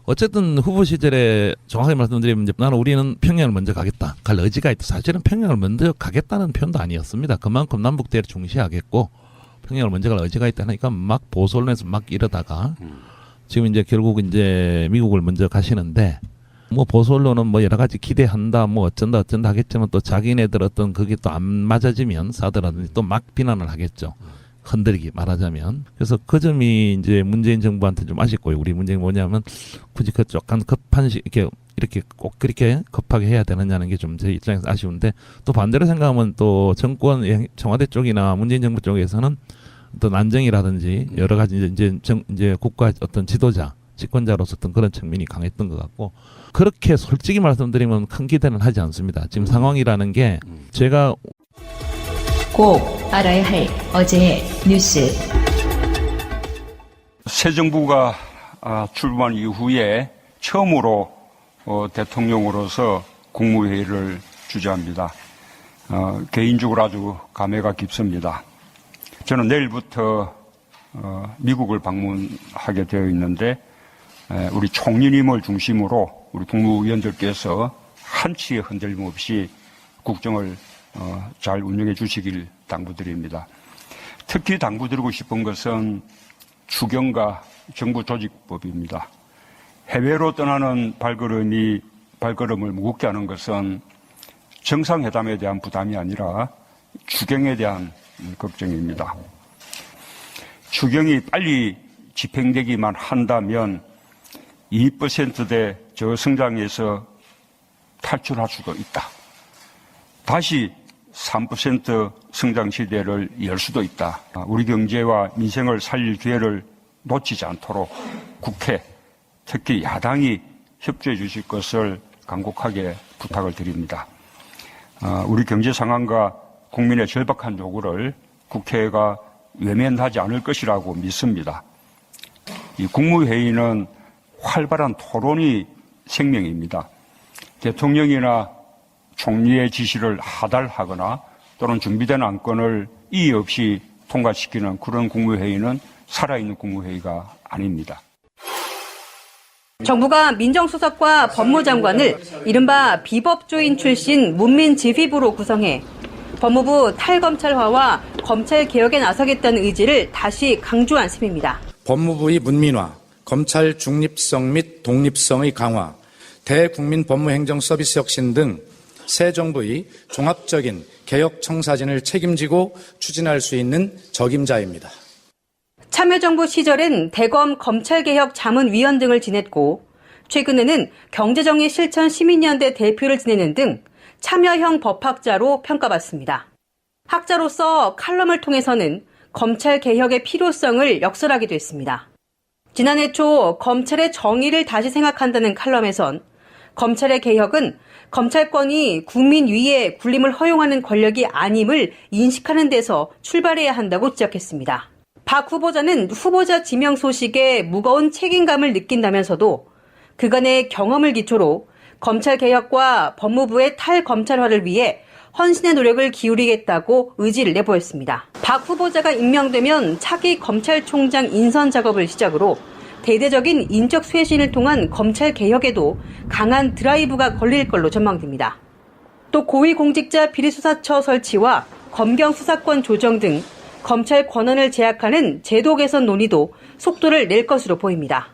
어쨌든 후보 시절에 정확하게 말씀드리면 이제 나는 우리는 평양을 먼저 가겠다. 갈 의지가 있다. 사실은 평양을 먼저 가겠다는 표현도 아니었습니다. 그만큼 남북 대를 중시하겠고 평양을 먼저 갈 의지가 있다 하니까 막 보수 언론에서 막 이러다가 지금 이제 결국 이제 미국을 먼저 가시는데 뭐 보수 언론은 뭐 여러 가지 기대한다 뭐 어쩐다 하겠지만 또 자기네들 어떤 그게 또 안 맞아지면 사드라든지 또 막 비난을 하겠죠. 흔들기 말하자면. 그래서 그 점이 이제 문재인 정부한테 좀 아쉽고요. 우리 문제가 뭐냐면 굳이 그 약간 급한 이렇게 꼭 그렇게 급하게 해야 되느냐는 게 좀 제 입장에서 아쉬운데 또 반대로 생각하면 또 정권 청와대 쪽이나 문재인 정부 쪽에서는 또 난정이라든지 여러 가지 이제 국가 어떤 지도자 집권자로서 어떤 그런 측면이 강했던 것 같고 그렇게 솔직히 말씀드리면 큰 기대는 하지 않습니다. 지금 상황이라는 게 제가 꼭 알아야 할 어제의 뉴스. 새 정부가 출범한 이후에 처음으로 대통령으로서 국무회의를 주재합니다. 개인적으로 아주 감회가 깊습니다. 저는 내일부터 미국을 방문하게 되어 있는데 우리 총리님을 중심으로 우리 국무위원들께서 한치의 흔들림 없이 국정을 잘 운영해 주시길 당부드립니다. 특히 당부드리고 싶은 것은 추경과 정부 조직법입니다. 해외로 떠나는 발걸음을 무겁게 하는 것은 정상회담에 대한 부담이 아니라 추경에 대한 걱정입니다. 추경이 빨리 집행되기만 한다면 2%대 저성장에서 탈출할 수도 있다. 다시 3% 성장 시대를 열 수도 있다. 우리 경제와 민생을 살릴 기회를 놓치지 않도록 국회, 특히 야당이 협조해 주실 것을 간곡하게 부탁을 드립니다. 우리 경제 상황과 국민의 절박한 요구를 국회가 외면하지 않을 것이라고 믿습니다. 이 국무회의는 활발한 토론이 생명입니다. 대통령이나 총리의 지시를 하달하거나 또는 준비된 안건을 이의 없이 통과시키는 그런 국무회의는 살아있는 국무회의가 아닙니다. 정부가 민정수석과 법무장관을 이른바 비법조인 출신 문민지휘부로 구성해 법무부 탈검찰화와 검찰개혁에 나서겠다는 의지를 다시 강조한 셈입니다. 법무부의 문민화, 검찰 중립성 및 독립성의 강화, 대국민 법무행정 서비스 혁신 등 새 정부의 종합적인 개혁 청사진을 책임지고 추진할 수 있는 적임자입니다. 참여정부 시절엔 대검 검찰개혁 자문위원 등을 지냈고 최근에는 경제정의 실천 시민연대 대표를 지내는 등 참여형 법학자로 평가받습니다. 학자로서 칼럼을 통해서는 검찰개혁의 필요성을 역설하기도 했습니다. 지난해 초 검찰의 정의를 다시 생각한다는 칼럼에선 검찰의 개혁은 검찰권이 국민 위에 군림을 허용하는 권력이 아님을 인식하는 데서 출발해야 한다고 지적했습니다. 박 후보자는 후보자 지명 소식에 무거운 책임감을 느낀다면서도 그간의 경험을 기초로 검찰개혁과 법무부의 탈검찰화를 위해 헌신의 노력을 기울이겠다고 의지를 내보였습니다. 박 후보자가 임명되면 차기 검찰총장 인선 작업을 시작으로 대대적인 인적 쇄신을 통한 검찰개혁에도 강한 드라이브가 걸릴 걸로 전망됩니다. 또 고위공직자 비리수사처 설치와 검경수사권 조정 등 검찰 권한을 제약하는 제도 개선 논의도 속도를 낼 것으로 보입니다.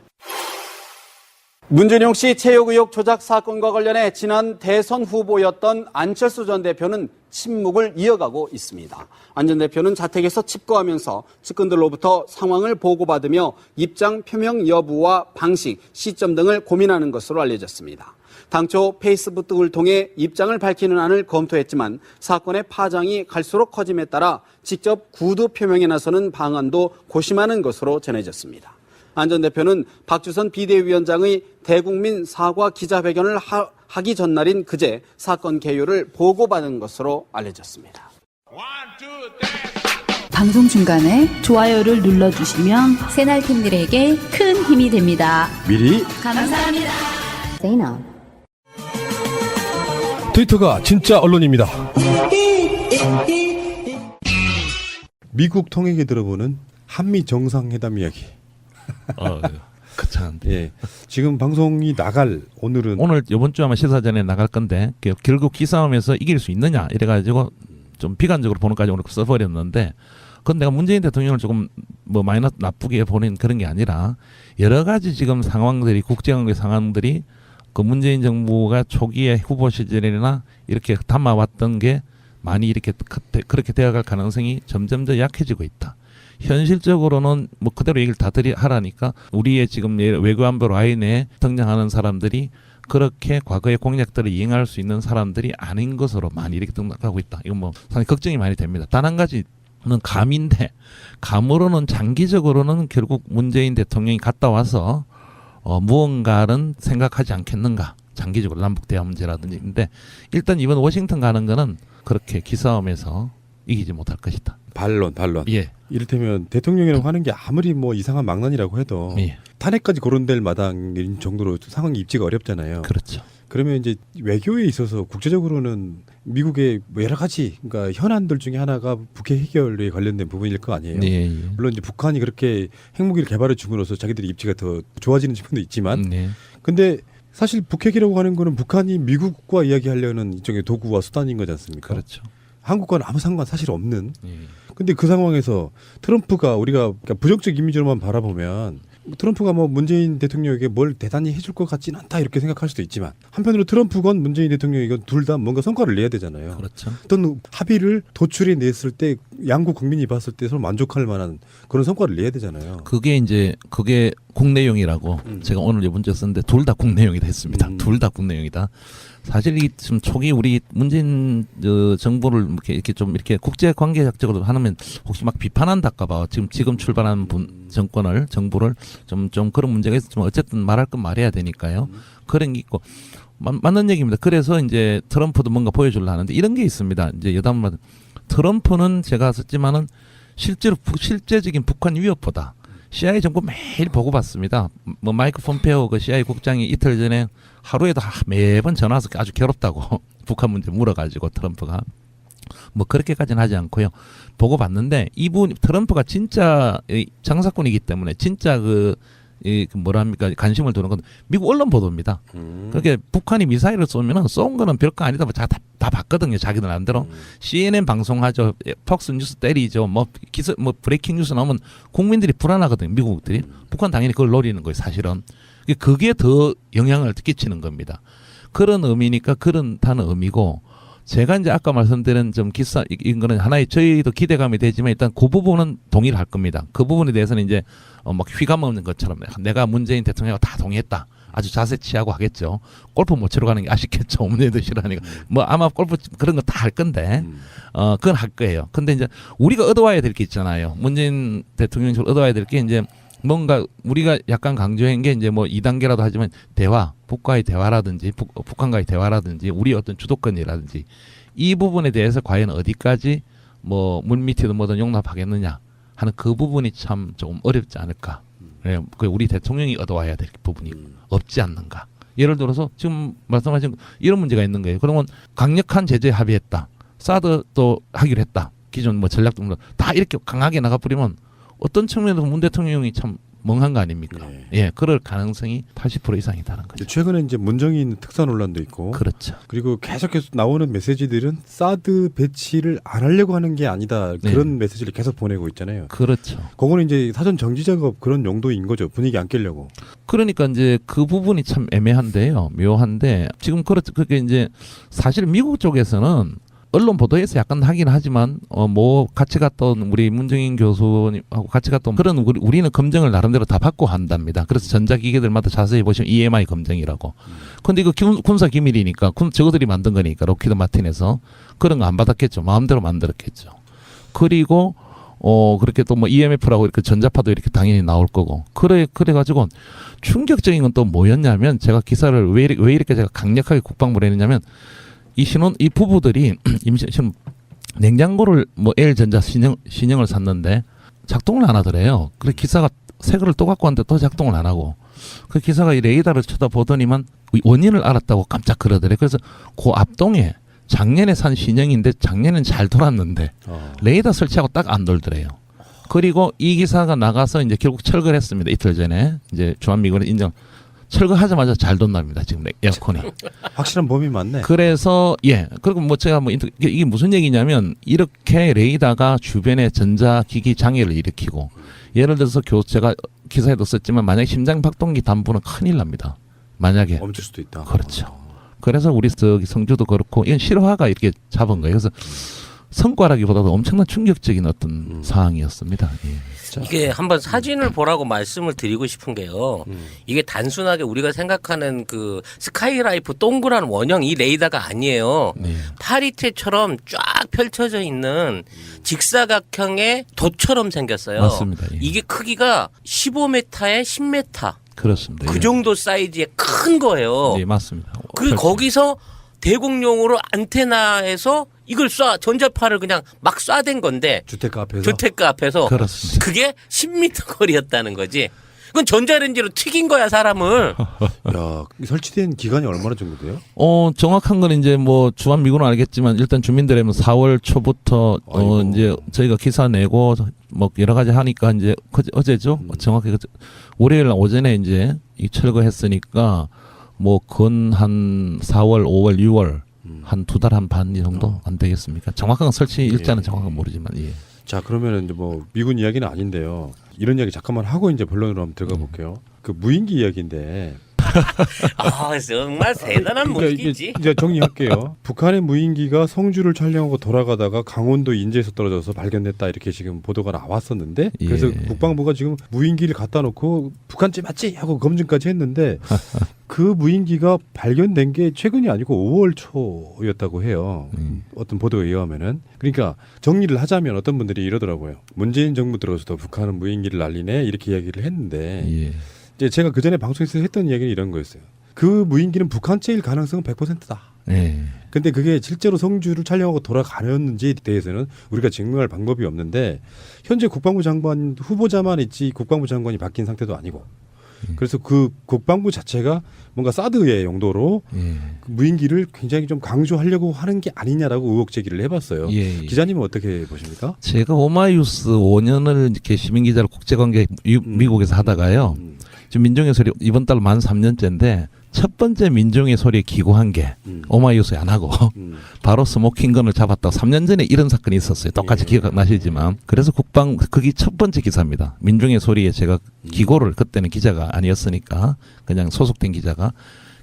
문준용 씨 체육 의혹 조작 사건과 관련해 지난 대선 후보였던 안철수 전 대표는 침묵을 이어가고 있습니다. 안 전 대표는 자택에서 칩거하면서 측근들로부터 상황을 보고받으며 입장 표명 여부와 방식, 시점 등을 고민하는 것으로 알려졌습니다. 당초 페이스북 등을 통해 입장을 밝히는 안을 검토했지만 사건의 파장이 갈수록 커짐에 따라 직접 구두 표명에 나서는 방안도 고심하는 것으로 전해졌습니다. 안 전 대표는 박주선 비대위원장의 대국민 사과 기자회견을 하기 전날인 그제 사건 개요를 보고받은 것으로 알려졌습니다. 방송 중간에 좋아요를 눌러주시면 새날팀들에게 큰 힘이 됩니다. 미리 감사합니다. 트위터가 진짜 언론입니다. 미국 통역에 들어보는 한미 정상회담 이야기. 그참. 예, 지금 방송이 나갈 오늘 이번 주 아마 시사전에 나갈 건데 결국 기싸움에서 이길 수 있느냐 이래가지고 좀 비관적으로 보는까지 오늘 써버렸는데 그건 내가 문재인 대통령을 조금 많이 나쁘게 보는 그런 게 아니라 여러 가지 지금 상황들이 국제관계 상황들이 그 문재인 정부가 초기에 후보 시절이나 이렇게 담아왔던 게 많이 이렇게 그렇게 되어갈 가능성이 점점 더 약해지고 있다. 현실적으로는 그대로 얘기를 다 하라니까 우리의 지금 외교안보 라인에 등장하는 사람들이 그렇게 과거의 공약들을 이행할 수 있는 사람들이 아닌 것으로 많이 이렇게 등장하고 있다. 이건 상당히 걱정이 많이 됩니다. 단 한 가지는 감인데 감으로는 장기적으로는 결국 문재인 대통령이 갔다 와서 무언가는 생각하지 않겠는가. 장기적으로 남북 대화 문제라든지. 근데 일단 이번 워싱턴 가는 거는 그렇게 기싸움에서 이기지 못할 것이다. 반론. 예. 이를테면 대통령이라고 하는 게 아무리 뭐 이상한 망난이라고 해도 예. 탄핵까지 거론될 마당인 정도로 상황이 입지가 어렵잖아요. 그렇죠. 그러면 이제 외교에 있어서 국제적으로는 미국의 뭐 여러 가지 그러니까 현안들 중에 하나가 북핵 해결에 관련된 부분일 거 아니에요. 예. 물론 이제 북한이 그렇게 핵무기를 개발해 줌으로써 자기들의 입지가 더 좋아지는 측면도 있지만, 네. 근데 사실 북핵이라고 하는 거는 북한이 미국과 이야기하려는 일종의 도구와 수단인 거지 않습니까? 그렇죠. 한국과는 아무 상관 사실 없는. 예. 근데 그 상황에서 트럼프가 우리가 그러니까 부정적 이미지로만 바라보면 트럼프가 뭐 문재인 대통령에게 뭘 대단히 해줄 것 같지는 않다 이렇게 생각할 수도 있지만 한편으로 트럼프건 문재인 대통령이건 둘 다 뭔가 성과를 내야 되잖아요. 그렇죠. 어떤 합의를 도출해 냈을 때 양국 국민이 봤을 때 서로 만족할 만한 그런 성과를 내야 되잖아요. 그게 국내용이라고 제가 오늘 문제 썼는데 둘 다 국내용이다 했습니다. 둘 다 국내용이다. 사실 이 지금 초기 우리 문재인 정부를 이렇게 좀 이렇게 국제 관계학적으로 하면 혹시 막 비판한다까봐 지금 출발하는 정부를 좀 그런 문제가 있었지만 어쨌든 말할 건 말해야 되니까요. 그런 게 있고 맞는 얘기입니다. 그래서 이제 트럼프도 뭔가 보여주려 하는데 이런 게 있습니다. 이제 여담만 트럼프는 제가 썼지만은 실제적인 북한 위협보다 CIA 정보 매일 보고받습니다. 뭐 마이크 폼페오 그 CIA 국장이 이틀 전에 하루에도 매번 전화 와서 아주 괴롭다고 북한 문제 물어가지고 트럼프가 뭐 그렇게까지는 하지 않고요. 보고받는데 이분 트럼프가 진짜 장사꾼이기 때문에 진짜 관심을 두는 건 미국 언론 보도입니다. 그렇게 북한이 미사일을 쏘면은 쏜 거는 별거 아니다. 다 봤거든요. 자기들 안대로. CNN 방송하죠. 폭스 뉴스 때리죠. 뭐 브레이킹 뉴스 나오면 국민들이 불안하거든요. 미국들이. 북한 당연히 그걸 노리는 거예요. 사실은. 그게 더 영향을 끼치는 겁니다. 그런 의미니까 그런다는 의미고 제가 이제 아까 말씀드린 좀 이런 거는 하나의 저희도 기대감이 되지만 일단 그 부분은 동의를 할 겁니다. 그 부분에 대해서는 이제 막 휘감 없는 것처럼 내가 문재인 대통령하고 다 동의했다. 아주 자세 취하고 하겠죠. 골프 못 치러 가는 게 아쉽겠죠. 문재인도 싫어하니까. 뭐 아마 골프 그런 거 다 할 건데 그건 할 거예요. 근데 이제 우리가 얻어와야 될 게 있잖아요. 문재인 대통령이 얻어와야 될 게 이제 뭔가 우리가 약간 강조한 게 이제 뭐 2단계라도 하지만 대화, 북과의 대화라든지 북한과의 대화라든지 우리 어떤 주도권이라든지 이 부분에 대해서 과연 어디까지 뭐 물밑이든 뭐든 용납하겠느냐 하는 그 부분이 참 조금 어렵지 않을까. 그 우리 대통령이 얻어와야 될 부분이 없지 않는가. 예를 들어서 지금 말씀하신 이런 문제가 있는 거예요. 그러면 강력한 제재 합의했다. 사드도 하기로 했다. 기존 뭐 전략도 다 이렇게 강하게 나가버리면 어떤 측면에서 문 대통령이 참 멍한 거 아닙니까? 네. 예, 그럴 가능성이 80% 이상이다는 거죠. 최근에 이제 문정인 특사 논란도 있고, 그렇죠. 그리고 계속해서 나오는 메시지들은 사드 배치를 안 하려고 하는 게 아니다 그런 메시지를 계속 보내고 있잖아요. 그렇죠. 그거는 이제 사전 정지 작업 그런 용도인 거죠. 분위기 안 깨려고. 그러니까 이제 그 부분이 참 애매한데요, 묘한데 지금 그게 이제 사실 미국 쪽에서는 언론 보도에서 약간 하긴 하지만 뭐 같이 갔던 우리 문정인 교수님하고 같이 갔던 그런 우리는 검증을 나름대로 다 받고 한답니다. 그래서 전자기계들마다 자세히 보시면 EMI 검증이라고. 근데 이거 군사 기밀이니까 저거들이 만든 거니까 록히드 마틴에서 그런 거 안 받았겠죠. 마음대로 만들었겠죠. 그리고 그렇게 또 뭐 EMF라고 이렇게 전자파도 이렇게 당연히 나올 거고. 그래가지고 충격적인 건 또 뭐였냐면 제가 기사를 왜 이렇게 제가 강력하게 국방부를 했냐면 이 부부들이 임신 냉장고를 뭐 L전자 신형을 샀는데 작동을 안 하더래요. 그래 기사가 새 거를 또 갖고 왔는데 또 작동을 안 하고 그 기사가 이 레이더를 쳐다보더니만 원인을 알았다고 깜짝 그러더래. 그래서 그 앞동에 작년에 산 신형인데 작년엔 잘 돌았는데 레이더 설치하고 딱 안 돌더래요. 그리고 이 기사가 나가서 이제 결국 철거를 했습니다. 이틀 전에 이제 주한미군에 인정. 철거하자마자 잘 돈납니다. 지금 에어컨이. 확실한 범위 맞네. 그래서 그리고 뭐 제가 뭐 이게 무슨 얘기냐면 이렇게 레이더가 주변에 전자기기 장애를 일으키고 예를 들어서 제가 기사에도 썼지만 만약에 심장박동기 단부는 큰일 납니다. 만약에 멈출 수도 있다. 그렇죠. 그래서 우리 성주도 그렇고 이건 실화가 이렇게 잡은 거예요. 그래서 성과라기보다도 엄청난 충격적인 어떤 상황이었습니다. 예. 이게 한번 사진을 보라고 말씀을 드리고 싶은 게요. 이게 단순하게 우리가 생각하는 그 스카이라이프 동그란 원형 이 레이더가 아니에요. 네. 파리채처럼 쫙 펼쳐져 있는 직사각형의 돛처럼 생겼어요. 맞습니다. 예. 이게 크기가 15m에 10m. 그렇습니다. 그 예. 정도 사이즈의 큰 거예요. 네, 맞습니다. 그 거기서 대공용으로 안테나에서 이걸 전자파를 그냥 막 쏴댄 건데 주택가 앞에서 주택가 앞에서 그렇습니다. 그게 10m 거리였다는 거지. 그건 전자레인지로 튀긴 거야 사람을. 야, 설치된 기간이 얼마나 정도 돼요? 정확한 건 이제 뭐 주한 미군은 알겠지만 일단 주민들에면 4월 초부터 아이고. 이제 저희가 기사 내고 뭐 여러 가지 하니까 이제 어제죠. 정확히 월요일 날 오전에 이제 이 철거했으니까 뭐 건 한 4월, 5월, 6월 한 2달 한 반 정도 안 되겠습니까? 정확한 설치 일자는 정확한 모르지만 예. 자, 그러면은 이제 뭐 미군 이야기는 아닌데요. 이런 이야기 잠깐만 하고 이제 본론으로 한번 들어가 볼게요. 그 무인기 이야기인데. 아 정말 대단한 그러니까 무기지. 이제 정리할게요. 북한의 무인기가 성주를 촬영하고 돌아가다가 강원도 인제에서 떨어져서 발견됐다 이렇게 지금 보도가 나왔었는데 그래서 예. 국방부가 지금 무인기를 갖다 놓고 북한집 맞지 하고 검증까지 했는데 그 무인기가 발견된 게 최근이 아니고 5월 초였다고 해요. 어떤 보도에 의하면은. 그러니까 정리를 하자면 어떤 분들이 이러더라고요. 문재인 정부 들어서도 북한은 무인기를 날리네 이렇게 이야기를 했는데 예. 이제 제가 그 전에 방송에서 했던 이야기는 이런 거였어요. 그 무인기는 북한제일 가능성은 100%다. 예. 근데 그게 실제로 성주를 촬영하고 돌아가는지에 대해서는 우리가 증명할 방법이 없는데 현재 국방부 장관 후보자만 있지 국방부 장관이 바뀐 상태도 아니고 그래서 그 국방부 자체가 뭔가 사드의 용도로 예. 그 무인기를 굉장히 좀 강조하려고 하는 게 아니냐라고 의혹 제기를 해봤어요. 예. 기자님은 어떻게 보십니까? 제가 오마이뉴스 5년을 이렇게 시민기자를 국제관계 미국에서 하다가요. 지금 민중의 소리 이번 달 만 3년째인데 첫 번째 민중의 소리에 기고한 게 오마이뉴스에 안 하고 바로 스모킹건을 잡았다고 3년 전에 이런 사건이 있었어요. 똑같이 기억나시지만 그래서 그게 첫 번째 기사입니다. 민중의 소리에 제가 기고를 그때는 기자가 아니었으니까 그냥 소속된 기자가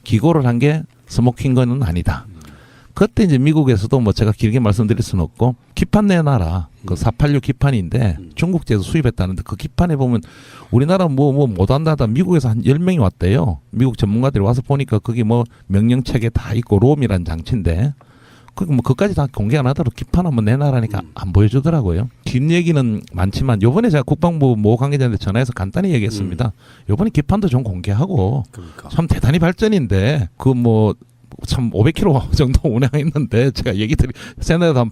기고를 한 게 스모킹건은 아니다. 그때 이제 미국에서도 뭐 제가 길게 말씀드릴 수는 없고 기판 내놔라. 그 486 기판인데 중국제에서 수입했다는데 그 기판에 보면 우리나라 뭐 못한다다 미국에서 한 10명이 왔대요. 미국 전문가들이 와서 보니까 그게 뭐 명령책에 다 있고 롬이란 장치인데 그까지 다 공개 안 하도록 기판 한번 내놔라니까 안 보여주더라고요. 긴 얘기는 많지만 요번에 제가 국방부 모 관계자한테 전화해서 간단히 얘기했습니다. 요번에 기판도 좀 공개하고 그러니까. 참 대단히 발전인데 그 뭐 참 500km 정도 운행했는데 제가 얘기 드리 세나에도 한